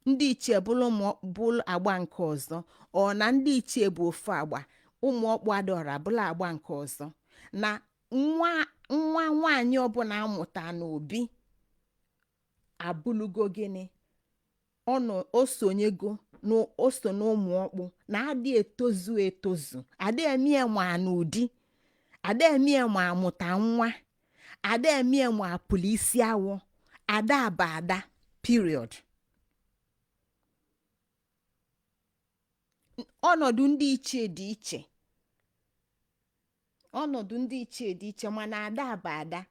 ndị ichie bụrụ agba nke ọzọ, ọ na ndị ichie bụ ofu agba, ụmụokpu Adaora bụrụ agba nke ọzọ. Na nwa nwaanyị ọbụla amụta n'obi abụlugo gịnị, o sonyego na o so na ụmụokpu, na adị etozu adị emie ma n'ụdị, adị emie ma amụta nwa, adị emie ma apụlụ isi awọ, ada bụ ada, period. Ọnọdụ ndị ichie dị iche, ọnọdụ ndị ichie dị iche, mana ada bụ ada.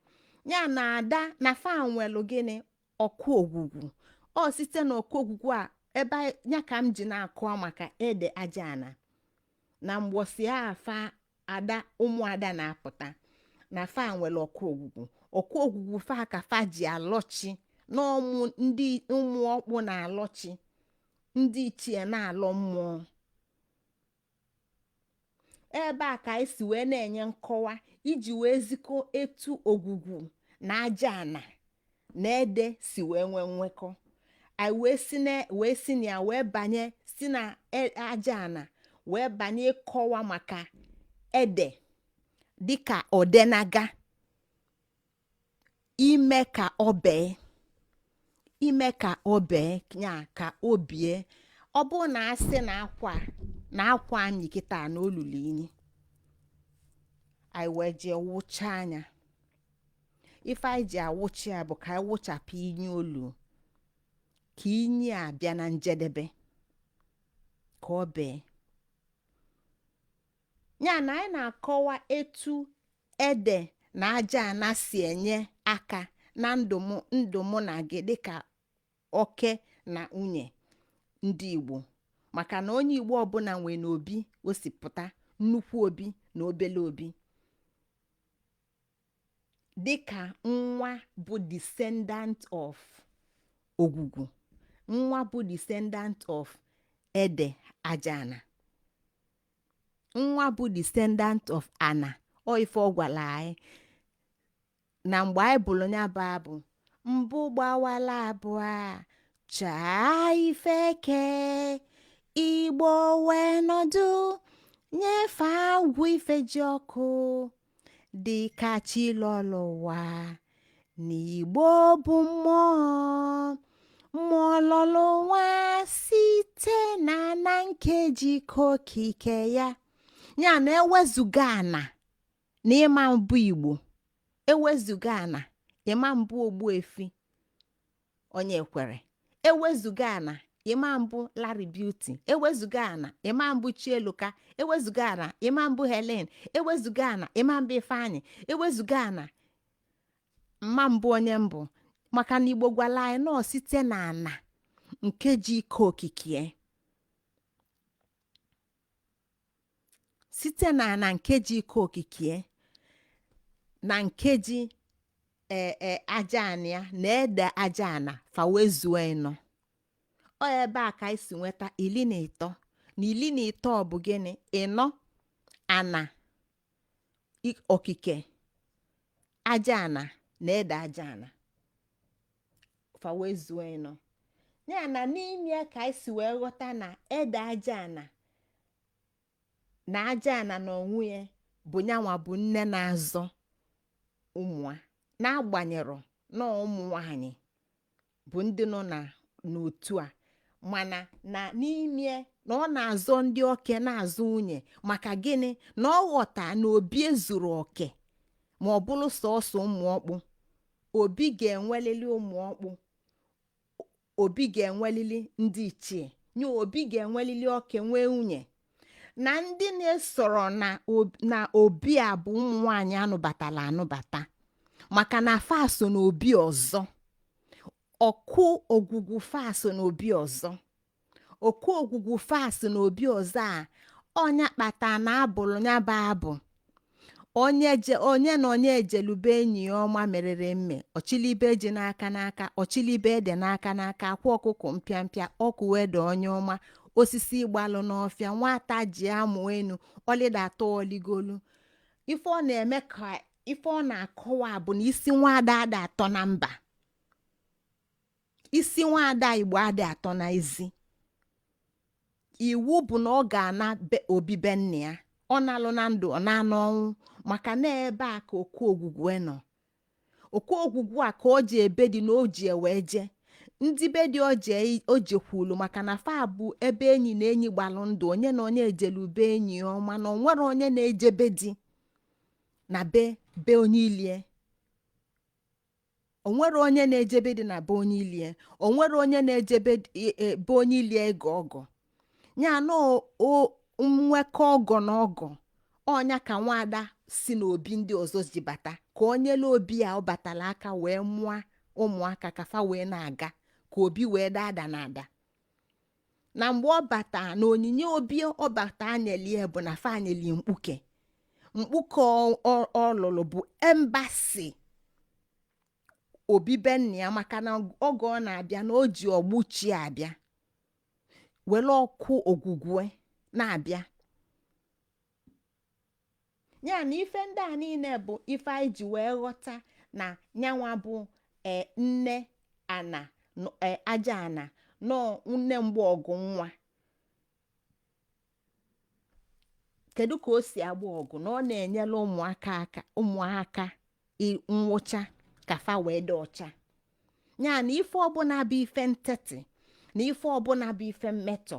Ya na ada na fa nwelu gịnị, ọkụ ogwugwu. Ọ site na ọkụ ogwugwu a ebe ya ka m ji na-akọwa maka Ede-Ajani na mgbosi afa ada ụmụada na-apụta na fa nwelu ọkụ ogwugwu fa ka fa ji alọchi n'ọmụ ndị ụmụokpu na-alọchi, ndị ichie na-alọ mmụọ. Ebe a ka anyị si wee na-enye nkọwa iji wee zikọ etu ogwugwu na Ajani na ede si wee nwee nwekọ. Anyị wee si na ya wee banye, si na Ajani wee banye ịkọwa maka ede dịka odenaga, ime ka ọ bee ya ka o bie. Ọ bụ na asị na akwa anyị kịta na olulu inyi, anyị wee jee wụcha anya. Ife anyị ji awụcha ya bụ ka anyị wụchapụ inyi olu, ka inyi a bịa na njedebe, ka ọ bee. Ya na anyị na-akọwa etu ede na Ajani si enye aka na ndụ mụ na gị dịka oke na nwunye ndị Igbo, maka na onye Igbo ọbụla nwee n'obi osipụta nnukwu obi na obele obi, dịka nwa bụ descendant of Ogwugwu, nwa bụ descendant of Ede-Ajani, nwa bụ descendant of Ana. Ọ ife ọ gwara anyị na mgbe anyị bụrụ ya bụ abụ, mbụ gbawala abụọ chaa ifeke Igbo wee nọdụ nyefe agwụ ife ji ọkụ dịka chilọlọ ụwa n'Igbo bụ mmụọ mmụọ lọlọ nwa site na nkeji kokike ya. Ya na ewezuga ana na ịma mbụ Igbo, ewezuga ana ịma mbụ Ogbuefi onye kwere, ewezuga ana ịma mbụ Larry Beauty, ewezuga ana ịma mbụ Chieluka, ewezuga ana ịma mbụ Helen, ewezuga ana ịma mbụ Ifeanyị, ewezuga ana mma mbụ onye mbụ. Maka na Igbo gwala anyị nọ site na ana nke ji ike okike, site na ana nke ji ike okike na nke ji Ajani ya na Ede-Ajani fa wezuo ịnọ. Ọ ebe a ka anyị si nweta 13 na 13 bụ gịnị? Ịnọ ana okike Ajani na Ede-Ajani fa wezuo ịnọ. Ya na n'ime ka anyị si wee ghọta na Ede-Ajani na Ajani na onwe ya bụ nyanwa bụ nne na-azọ ụmụa, na-agbanyero na ụmụ nwanyị bụ ndị nọ n'otu a, mana na n'ime na ọ na-azọ ndị oke na-azụ nwunye. Maka gịnị? Na ọ ghọta na obi ezuru oke, ma ọ bụrụ sọsọ Umuokpu, obi ga-enwelili Umuokpu, obi ga-enwelili ndị ichie, nye obi ga-enwelili oke nwee nwunye. Na ndị na-esoro na obi a bụ ụmụ nwanyị anụbatala anụbata, maka na faso na obi ọzọ, ọkụ ogwugwu faso na obi ọzọ, ọkụ ogwugwu faso na obi ọzọ a ọnya kpata na abụrụ ya bụ abụ onye na onye ejelube enyi ya ọma merere mme, ọchịlibe ji n'aka n'aka, ọchịlibe ede n'aka n'aka, akwa ọkụkọ mpịa mpịa, ọkụ wede onye ọma, osisi ịgbalụ n'ọfịa, nwata ji amụ enu, ọlịdata oligolu. Ife ọ na-eme ka ife ọ na-akọwa bụ na isi nwaada ada atọ na mba, isi nwaada Igbo ada atọ na ezi. Iwu bụ na ọ ga-ana obibe nne ya, ọ na-alụ na ndụ, ọ na-anọ ọnwụ, maka na ebe a ka oku ogwugwu nọ. Oku ogwugwu a ka o ji ebe dị na o ji wee je ndị be dị o jekwulu, maka na fa bụ ebe enyi na enyi gbalụ ndụ, onye na onye ejelube enyi ọma, na onwere onye na-ejebe di na be onye ilie, onwere onye na-ejebe dị na be onye ilie, onwere onye na-ejebe be onye ilie ego ọgọ. Ya na nwekọ ọgọ na ọgọ ọnya ka nwaada si n'obi ndị ọzọ ji bata, ka onye la obi a ọ batala aka wee mụa ụmụaka ka fa wee na-aga, ka obi wee dada na ada. Na mgbe ọ bata na onyinye obi ọ bata anyelie bụ na fa anyelie mkpuke ọ lụrụ bụ embasi obibe nna ya, maka na oge ọ na-abịa na o ji ọgbụchi abịa were ọkụ ogwugwe na-abịa. Ya na ife ndị a niile bụ ife anyị ji wee ghọta na nyanwa bụ nne ana Ajani nọ nne mgbe ọgụ nwa. Kedu ka o si agba ọgụ? Na ọ na-enyere ụmụaka nwụcha ka fa wee dị ọcha. Ya na ife ọbụla bụ ife ntete na ife ọbụla bụ ife mmetọ,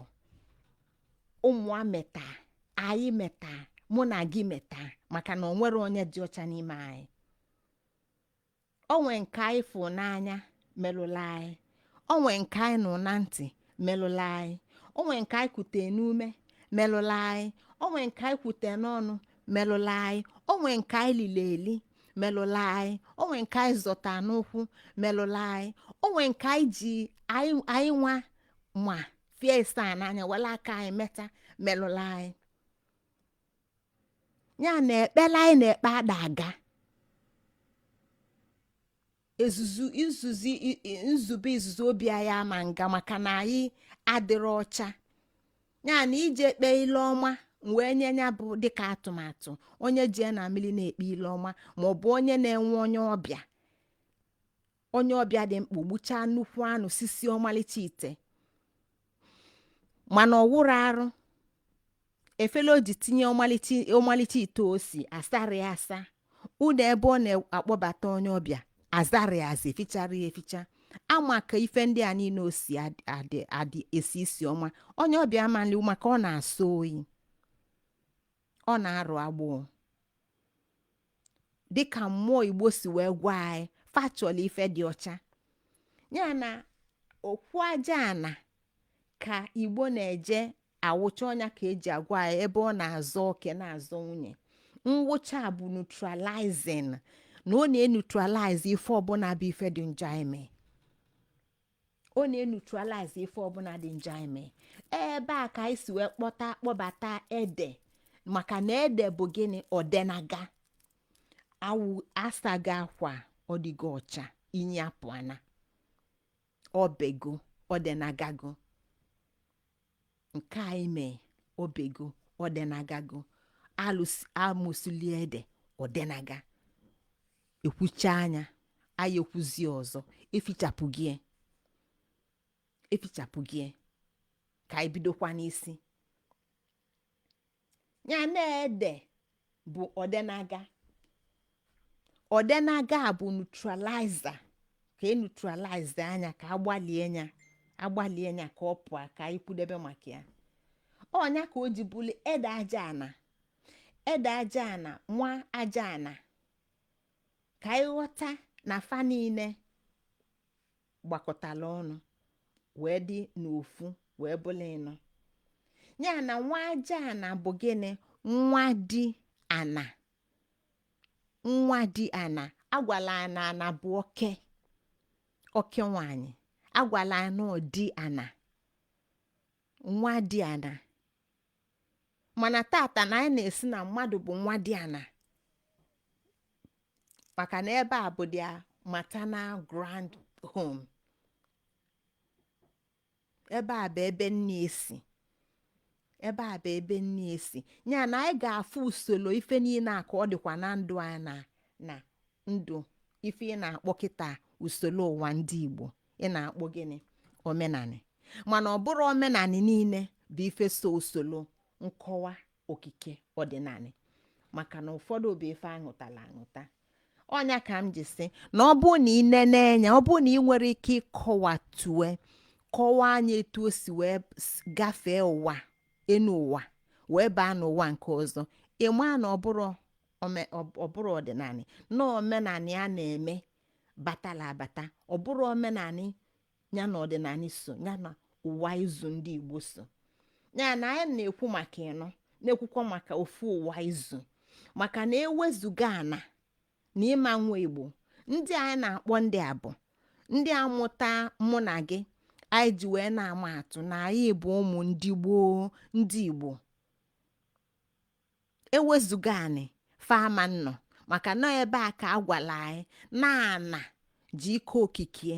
ụmụa meta, anyị meta, mụ na gị meta, maka na onwere onye dị ọcha n'ime anyị. Onwe nke anyị fụ n'anya melụla anyị, onwe nke anyị nụ na ntị melụla anyị, onwe nke anyị kwute n'ume melụla anyị, onwe nke anyị kwute n'ọnụ melụla anyị, onwe nke anyị lili eli melụla anyị, onwe nke anyị zọta n'ụkwụ melụla anyị, onwe nke anyị ji anyị nwa ma fie ịsa n'anya were aka anyị meta melụla anyị. Ya na ekpere anyị na-ekpe ada aga nzube izuzu obi anyị ama nga maka na anyị adịrọ ọcha. Ya na ije kpee ile ọma wee nye ya bụ dịka atụmatụ onye jee na mmiri na-ekpe ile ọma maọbụ onye na-enwe onye ọbịa dị mkpa gbuchaa nnukwu anụ sisi ọmalịcha ite mana ọwụrụ arụ efele o ji tinye ọmalịcha ite osi asarị asa ụlọ ebe ọ na-akpọbata onye ọbịa azarị aza efichara ya eficha ama ka ife ndị a niile osi adị esi isi ọma onye ọbịa amanli maka ọ na-asọ oyi, ọ na-arụ agbọọ dịka mmụọ Igbo si wee gwa anyị fachọla ife dị ọcha. Ya na okwu aja ana ka Igbo na-eje awụcha ọnya ka eji agwa anyị ebe ọ na-azọ oke na-azọ nwunye. Nwụcha bụ neutralizing na ọ na-eneutralize ife ọbụla bụ ife dị njọ ime, ọ na-eneutralize ife ọbụla dị njọ ime. Ebe a ka anyị si wee kpọbata ede maka na ede bụ gịnị? Odenaga. Awụ asaga akwa ọdịgo ọcha inyi apụana obego odenagago nke anyị mee obego odenagago amụsili ede odenaga ekwucha anya anyị ekwuzi ọzọ efichapụ gị ka anyị bidokwa n'isi. Ya na ede bụ odenaga bụ neutralizer ka neutralize anya ka agbalie nya ka ọ pụọ ka anyị kwudebe maka ya. Ọnya ka o ji bụrụ Ede-Ajani nwa aja ana ka anyị ghọta na fa niile gbakọtala ọnụ wee dị n'ofu wee bụla ịnọ. Ya na nwa aja ana bụ gịnị? Nwa dị ana agwala ana bụ oke nwanyị, agwala dị ana nwa dị ana. Mana tata na anyị na-esi na mmadụ bụ nwa dị ana maka na ebe a bụ dia maternal grand home, ebe a bụ ebe nne esi. Ya na anyị ga-afụ usoro ife niile a ka ọ dịkwa na ndụ anyị na ndụ ife ị na-akpọ kịta usoro ụwa ndị Igbo ị na-akpọ gịnị? Omenani. Mana ọ bụrụ omenani niile bụ ife so usoro nkọwa okike ọdịnala maka na ụfọdụ bụ ife aṅụtala aṅụta. Ọnya ka m ji sị na ọ bụ na ị nene anya, ọ bụ na ị nwere ike kọwaa anya etu o si wee gafee ụwa enu ụwa wee baa n'ụwa nke ọzọ, ịma na ọ bụrụ ọdịnala na omenani a na-eme batala abata, ọ bụrụ omenani ya na ọdịnala so ya na ụwa izu ndị Igbo so. Ya na anyị na-ekwu maka na-ekwukwa maka ofu ụwa izu maka na ewezuga ana na ịma nwa Igbo ndị anyị na-akpọ ndị a bụ ndị amụta mụ na gị anyị ji wee na-ama atụ na anyị bụ ụmụ ndị gboo ndị Igbo. Ewezuga anị fama nnọ maka na ebe a ka agwala anyị na ana ji ike okike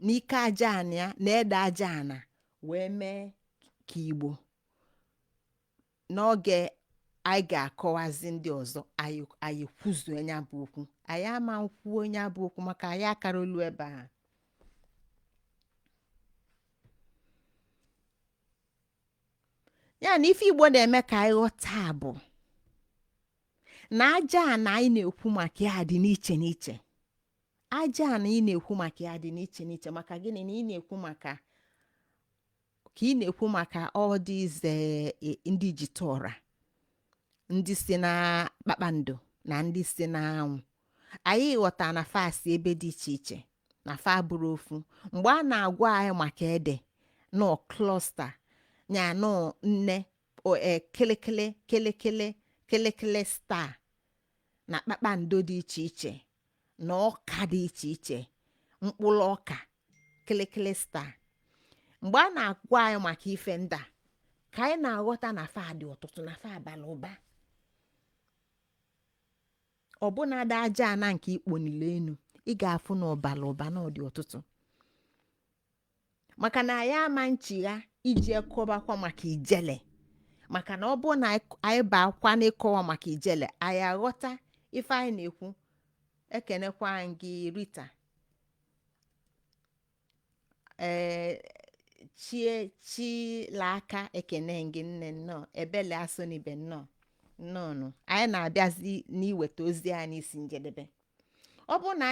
n'ike aja ana ya na Ede-Ajani wee mee ka Igbo. N'oge anyị ga-akọwazi ndị ọzọ anyị kwuzuo nya bụ okwu, anyị ama nkwuo nya bụ okwu maka anyị akara olu ebe a. Ya na ife Igbo na-eme ka anyị ghọta bụ na aja ana anyị na-ekwu maka ya dị n'iche n'iche. Aja ana ị na-ekwu maka ya dị n'iche n'iche maka gịnị? Na ị na-ekwu maka all these ndị jitora, ndị si na kpakpando na ndị si na anwụ. Anyị ghọta na fasi ebe dị iche iche na fa bụrụ ofu. Mgbe a na-agwa anyị maka ede no cluster nya no nne kelekele star na kpakpando dị iche iche na ọka dị iche iche, mkpụrụ ọka, kịlịkịlị star. Mgbe a na-agwa anyị maka ife ndị a, ka anyị na-aghọta na fa dị ọtụtụ, na fa abala ụba. Ọbụna dị aja ana nke ikponile enu, ị ga-afụ na ọbala ụba na ọ dị ọtụtụ. Maka na anyị ama nchigha iji ekọbakwa maka ijele, maka na ọ bụ na anyị ba akwa n'ịkọwa maka ijele, anyị aghọta ife anyị na-ekwu. Ekenekwa gị Rita, Chilaka, ekene gị nne nnọọ, ebele asonibe nnọọ nnọọ. Anyị na-abịazi n'iweta ozi anyị isi njedebe. Ọ bụ na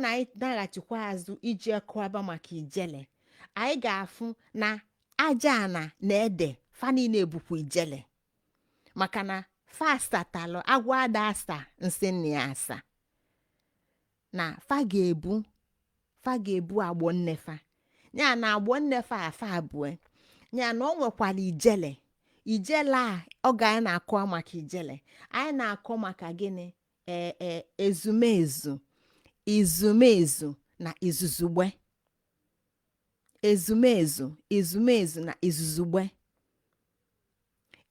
anyị naghachikwa azụ iji ekọba maka ijele, anyị ga-afụ na aja ana na ede fa niile bukwa ijele, maka na fa asatalụ agwa ada asa nsị nna ya asa, na fa ga-ebu agbọ nnefa. Ya na agbọ nnefa afa abụọ, ya na o nwekwara ijele a ọ ga anyị na-akọ maka ijele. Anyị na-akọ maka gịnị? Ezumezu, izumezu na izuzugbe. Ezumezu na izuzugbe.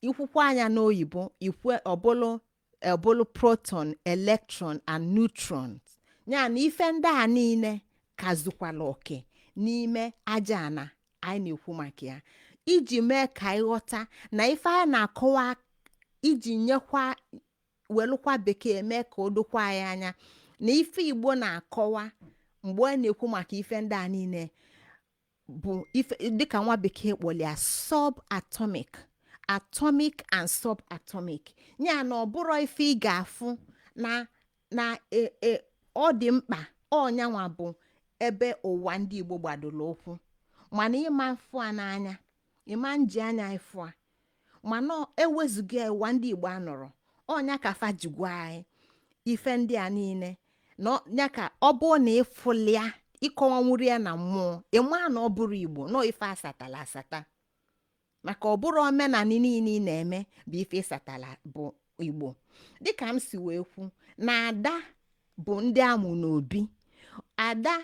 Ikwukwa anya n'oyibo, ikwe ọbụlụ proton, electron and neutrons. Ya na ife ndị a niile kazukwala oke n'ime aja ana anyị na-ekwu maka ya, iji mee ka anyị ghọta na ife anyị na-akọwa, iji nyekwa welụkwa bekee mee ka o dokwa anyị anya na ife Igbo na-akọwa mgbe ọ na-ekwu maka ife ndị a niile bụ ife dịka nwa bekee kpọrọ subatomic, atomic and subatomic. Ya na ọ bụrụ ife ị ga-afụ na ọ dị mkpa, ọnyanwa bụ ebe ụwa ndị Igbo gbadoro ụkwụ. Mana ịma mfụ a n'anya, ịma nji anya ịfụ a, mana ewezuga ụwa ndị Igbo anọrọ, ọnya ka fa jigwa anyị ife ndị a niile. Ya ka ọ bụ na ịfụlịa ịkọwanwuru ya na mmụọ, ịma na ọ bụrụ Igbo nọ ife asatala asata, maka ọ bụrụ omenala niile ị na-eme bụ ife ịsatala bụ Igbo. Dịka m si wee kwu na ada bụ ndị amụ n'obi. Ada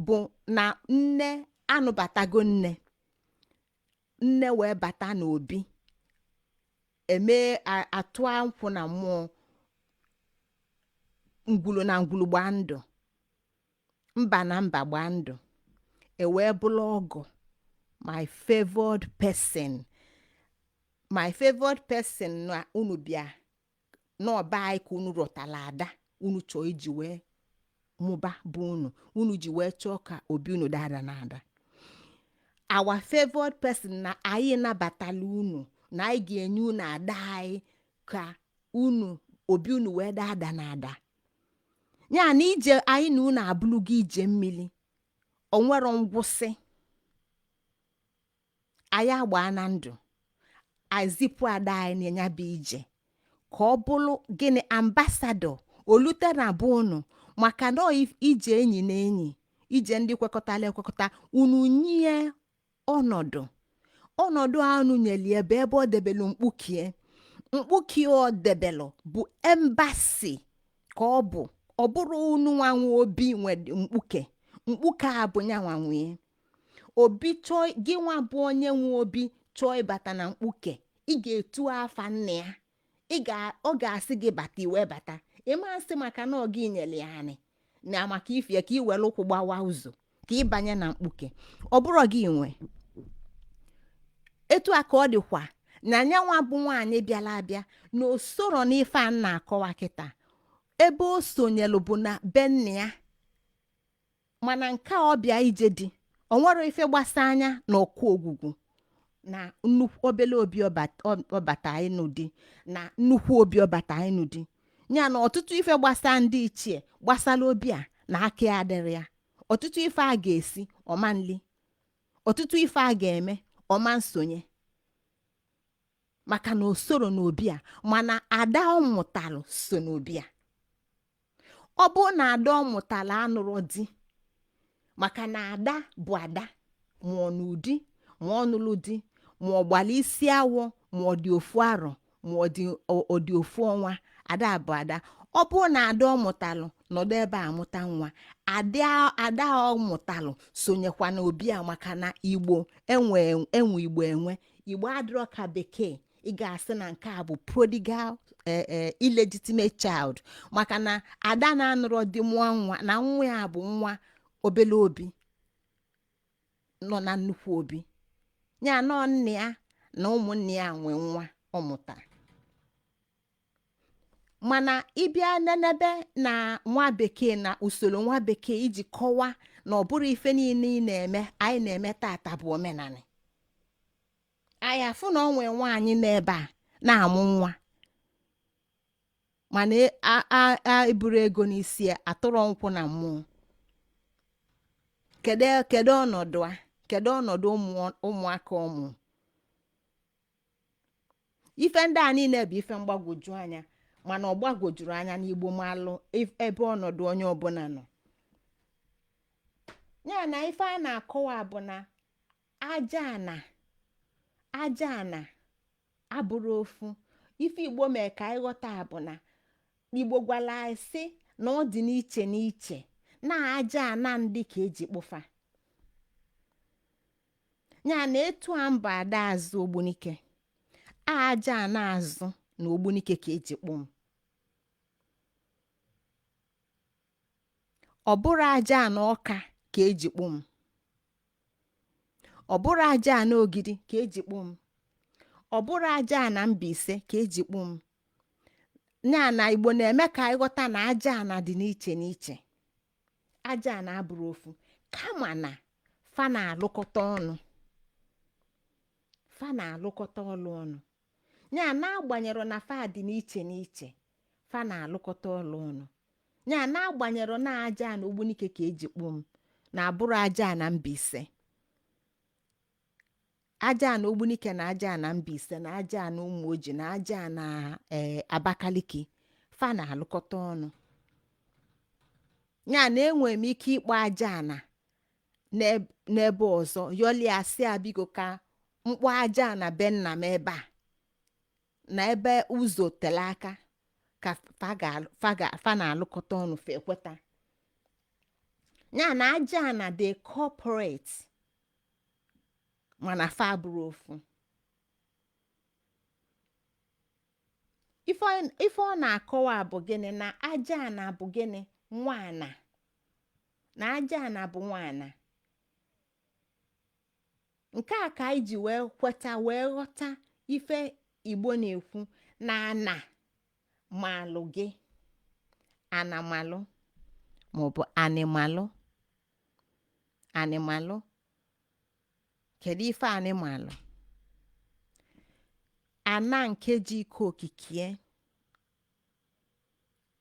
bụ na nne anụbatago nne wee bata n'obi, eme atụa nkwụ na mmụọ, ngwulu na ngwulu gbaa ndụ, mba na mba gbaa ndụ, ewee bụrụ ọgọ. My favored person na unu bịa n'ọba anyị ka unu rọtala ada unu chọọ iji wee mụba bụ unu ji wee chọọ ka obi unu dada na ada. Our favored person na anyị nabatala unu na anyị ga-enye unu ada anyị ka obi unu wee dada na ada. Ya na ije anyị na unu abụlụgo ije mmiri, onwero ngwụsị. Anyị agbaa na ndụ, azipụ ada anyị na ya bụ ije ka ọ bụrụ gịnị? Ambasadọ olute na bụ unu, maka na ije enyi na enyi, ije ndị kwekọtala ekwekọta, unu nye ọnọdụ anụ nyeli ebe ọ debelu mkpukie ọ debelu bụ embasi ka ọ bụrụ unu nwanwe obi nwe mkpuke a bụ nya nwanwe obi chọọ gị nwa bụ onye nwe obi chọọ ịbata na mkpuke, ị ga-etu afa nne ya, ọ ga-asị gị bata iwe bata, ịmasị maka na ọ gị nyeli ya anyị na maka ifie ka ị were ụkwụ gbawa ụzọ ka ị banye na mkpuke, ọ bụrụ gị nwe. Etu a ka ọ dịkwa na nyanwa bụ nwaanyị bịala abịa na osoro n'ife a na-akọwa kịta, ebe o sonyelu bụ na be nne ya, mana nke ọbịa ije dị, o nwere ife gbasa anya na ọkụ ogwugwu na nnukwu obele obi ọbata anyị n'ụdị na nnukwu obi ọbata anyị n'ụdị. Ya na ọtụtụ ife gbasa ndị ichie gbasara obi a na aka ya adịrị ya. Ọtụtụ ife a ga-esi ọma nli, ọtụtụ ife a ga-eme ọma nsonye, maka na o soro n'obi a. Mana ada ọ mụtalụ so n'obi a. Ọ bụ na ada ọ mụtalụ anụrụ di, maka na ada bụ ada, ma ọ n'ụdị ma ọ nụlụ di, ma ọ gbala isi awọ, ma ọ dị ofu arọ, ma ọ dị ofu ọnwa, ada bụ ada. Ọ bụrụ na ada ọ mụtalụ nọdụ ebe a mụta nwa, ada ọ mụtalụ sonyekwa na obi a, maka na Igbo enwe Igbo Igbo adịrọ ka bekee. Ị ga-asị na nke a bụ prodigal illegitimate child, maka na ada na-anụrọ di mụọ nwa, na nwa ya bụ nwa obele obi nọ na nnukwu obi, ya nọ nne ya na ụmụnne ya nwe nwa ọ mụtara. Mana ịbịa n'ebe na nwa bekee na usoro nwa bekee iji kọwaa na ọ bụrụ ife niile ị na-eme anyị na-eme tata bụ omenala. Anyị afụ na ọ nwee nwaanyị n'ebe a na-amụ nwa, mana eburu ego n'isi ya, atụrụ nkwụ na mmụọ. Kedu ọnọdụ a? Kedu ọnọdụ ụmụaka ụmụ? Ife ndị a niile bụ ife mgbagwoju anya, mana ọ gbagwojuru anya n'Igbo malụ ebe ọnọdụ onye ọbụla nọ. Ya na ife a na-akọwa bụ na aja ana abụrụ ofu. Ife Igbo mee ka anyị ghọta bụ na Igbo gwara anyị sị na ọ dị n'iche n'iche, na aja ana ndị ka eji kpụfa. Ya na etu a mba ada azụ Ogbunike, aja ana azụ na Ogbunike ka eji kpụ m. Ọ bụrụ aja ana ọka ka eji kpụ m. Ọ bụrụ aja ana Ogidi ka eji kpụ m. Ọ bụrụ aja ana Mbaise ka eji kpụ m. Ya na Igbo na-eme ka anyị ghọta na aja ana dị n'iche n'iche. Aja ana abụrụ ofu, kama na fa na-alụkọta ọnụ. Fa na-alụkọta ọlụ ọnụ. Ya na agbanyere na fa dị n'iche n'iche, fa na-alụkọta ọlụ ọnụ. Ya na agbanyere na aja ana Ogbunike ka eji kpụ m, na abụrụ aja ana Mbaise. Aja ana Ogbunike na aja ana Mbaise na aja ana Ụmụoji na aja ana Abakaliki, fa na-alụkọta ọnụ. Ya na enwere m ike ịkpọ aja ana n'ebe ọzọ, yọlie asị a biko ka mkpọ aja ana be nna m ebe a, na ebe ụzọ tele aka, ka fa na-alụkọta ọnụ fa ekweta. Ya na aja ana dị corporate, mana fa abụrụ ofu. Ife ọ na-akọwa bụ gịnị? Na aja ana bụ gịnị? Nwaana. Na aja ana bụ nwaana. Nke a ka anyị ji wee kweta wee ghọta ife Igbo na-ekwu na ana malụ gị, ana malụ, maọbụ animalụ. Kedu ife animalụ? Ana nke ji ike okikie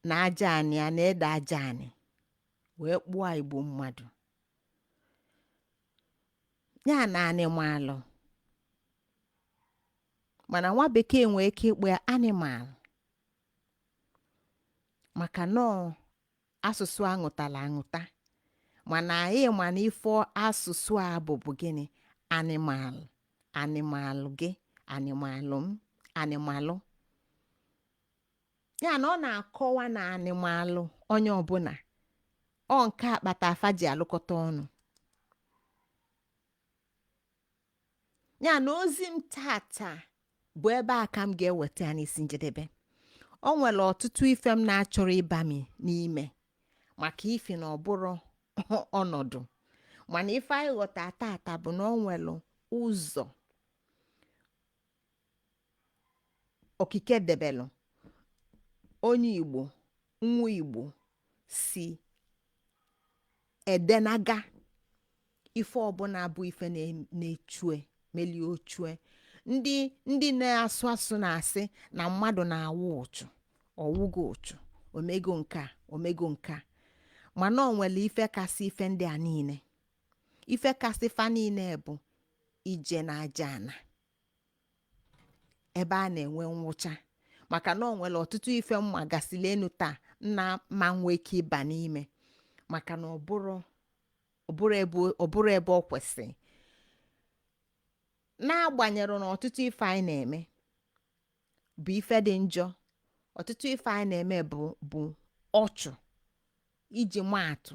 na aja ani ya na Ede-Ajani wee kpụọ Igbo mmadụ. Ya na animalụ, mana nwa bekee nwee ike ịkpọ ya animal, maka nọọ asụsụ aṅụtala aṅụta. Mana anyị ma na ife asụsụ a bụ gịnị? Animal. Animalụ gị, animalụ m, animalụ. Ya na ọ na-akọwa na animalụ onye ọbụla, ọ nke akpata afa ji alụkọta ọnụ. Ya na ozi m tata bụ ebe a ka m ga-eweta ya n'isi njedebe. O nwere ọtụtụ ife m na-achọrọ ịbami n'ime, maka ife na ọ bụrụ ọnọdụ. Mana ife anyị ghọta tata bụ na o nwere ụzọ okike debelụ onye Igbo, nwa Igbo si edenaga ife ọbụla bụ ife na-echue melie ochue. Ndị na-asụ asụ na-asị na mmadụ na-awụ ụchụ, ọwụgo ụchụ, omego nka, omego nka. Mana o nwere ife kasị ife ndị a niile. Ife kasị fa niile bụ ije na aja ana, ebe a na-enwe nwụcha. Maka na o nwere ọtụtụ ife mma gasịla enu taa nna ma nwee ike ịba n'ime, maka na ọ bụrụ ebe ọ kwesịrị. N'agbanyeghị na ọtụtụ ife anyị na-eme bụ ife dị njọ, ọtụtụ ife anyị na-eme bụ ọchụ. Iji maatụ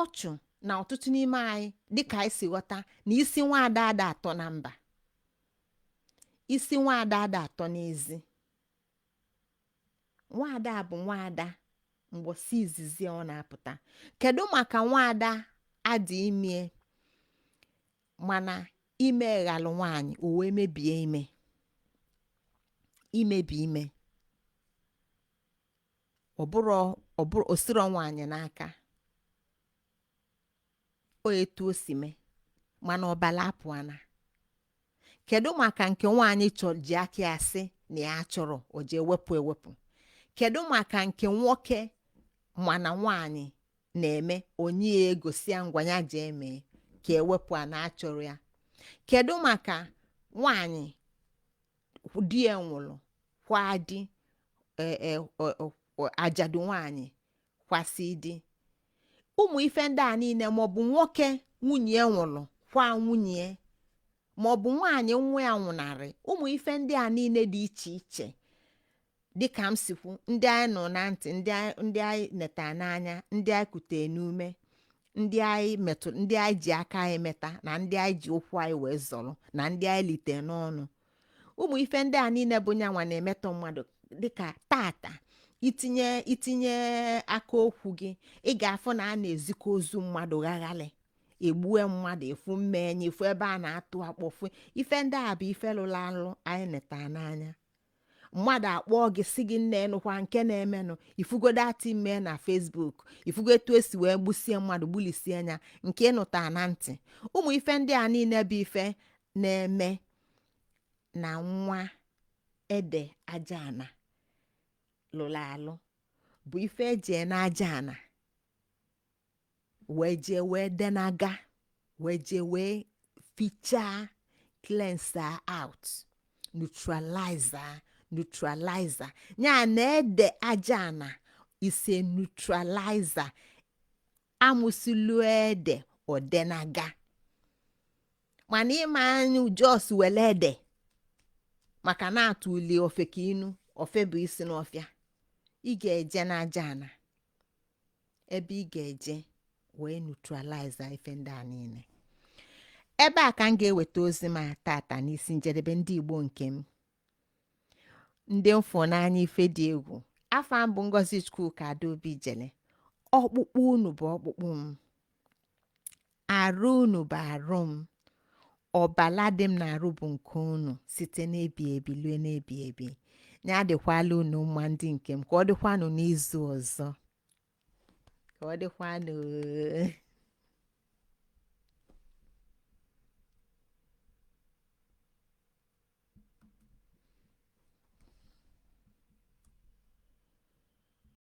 ọchụ na ọtụtụ n'ime anyị dịka anyị si ghọta na isi nwaada ada atọ na mba, isi nwaada ada atọ n'ezi. Nwaada bụ nwaada mgbọsị izizi ọ na-apụta. Kedu maka nwaada adị ime mana ime ghalụ nwaanyị o wee mebie ime, imebi ime ọ bụrụ osiro nwaanyị n'aka, o etu o si mee mana ọbala apụana. Kedu maka nke nwaanyị ji aka ya sị na ya chọrọ o jee ewepụ? Kedu maka nke nwoke mana nwaanyị na-eme onye ya egosi ya ngwa ya jee mee ka ewepụ a na-achọrọ ya? Kedu maka nwaanyị di ya nwụrụ kwa di ajadu nwaanyị kwasị di? Ụmụ ife ndị a niile, maọbụ nwoke nwunye ya nwụrụ kwa nwunye, maọbụ nwaanyị nwa ya nwụnarị. Ụmụ ife ndị a niile dị iche iche dịka m sikwu, ndị anyị nọ na ntị, ndị anyị neta n'anya, ndị anyị kute n'ume, ndị anyị ji aka anyị meta, na ndị anyị ji ụkwụ anyị wee zọrọ, na ndị anyị lite n'ọnụ. Ụmụ ife ndị a niile bụ nyanwa na-emetọ mmadụ. Dịka tata itinye aka okwu gị, ị ga-afụ na a na-ezikọ ozu mmadụ ghaghali, egbue mmadụ, efu mmenye, efu ebe a na-atụ akpọfu. Ife ndị a bụ ife lụrụ alụ anyị neta n'anya. Mmadụ akpọọ gị si gị nne nụkwa nke na-emenụ, ifugodo ati mee na Facebook, ifugo etu esi wee gbusie mmadụ, gbulisie anya nke ịnụta na ntị. Ụmụ ife ndị a niile bụ ife na-eme na nwa Ede-Ajani lụrụ alụ, bụ ife eji n'aja ana wee jee wee denaga, wee jee wee fichaa, cleanser out, neutralizer. Ya na Ede-Ajani ise neutralizer. Amụsilu ede odenaga. Mana ịma anyị jos wele ede maka na atụ uli ofe ka inu ofe bụ isi n'ọfịa. Ị ga-eje n'Ajani ebe ị ga-eje wee neutralize ife ndị a niile. Ebe a ka m ga-eweta ozi ma tata n'isi njedebe, ndị Igbo nke m, ndị mfụ n'anya ife dị egwu. Afọ m bụ Ngozi Chukwuka Adaobi Jele. Ọkpụkpụ unu bụ ọkpụkpụ m, arụ unu bụ arụ m, ọbala dị m na-arụ bụ nke unu, site n'ebi ebi lue n'ebi ebi. Ya dịkwala unu mma ndị nke m, ka ọ dịkwanụ n'izu ọzọ, ka ọ dịkwanụ.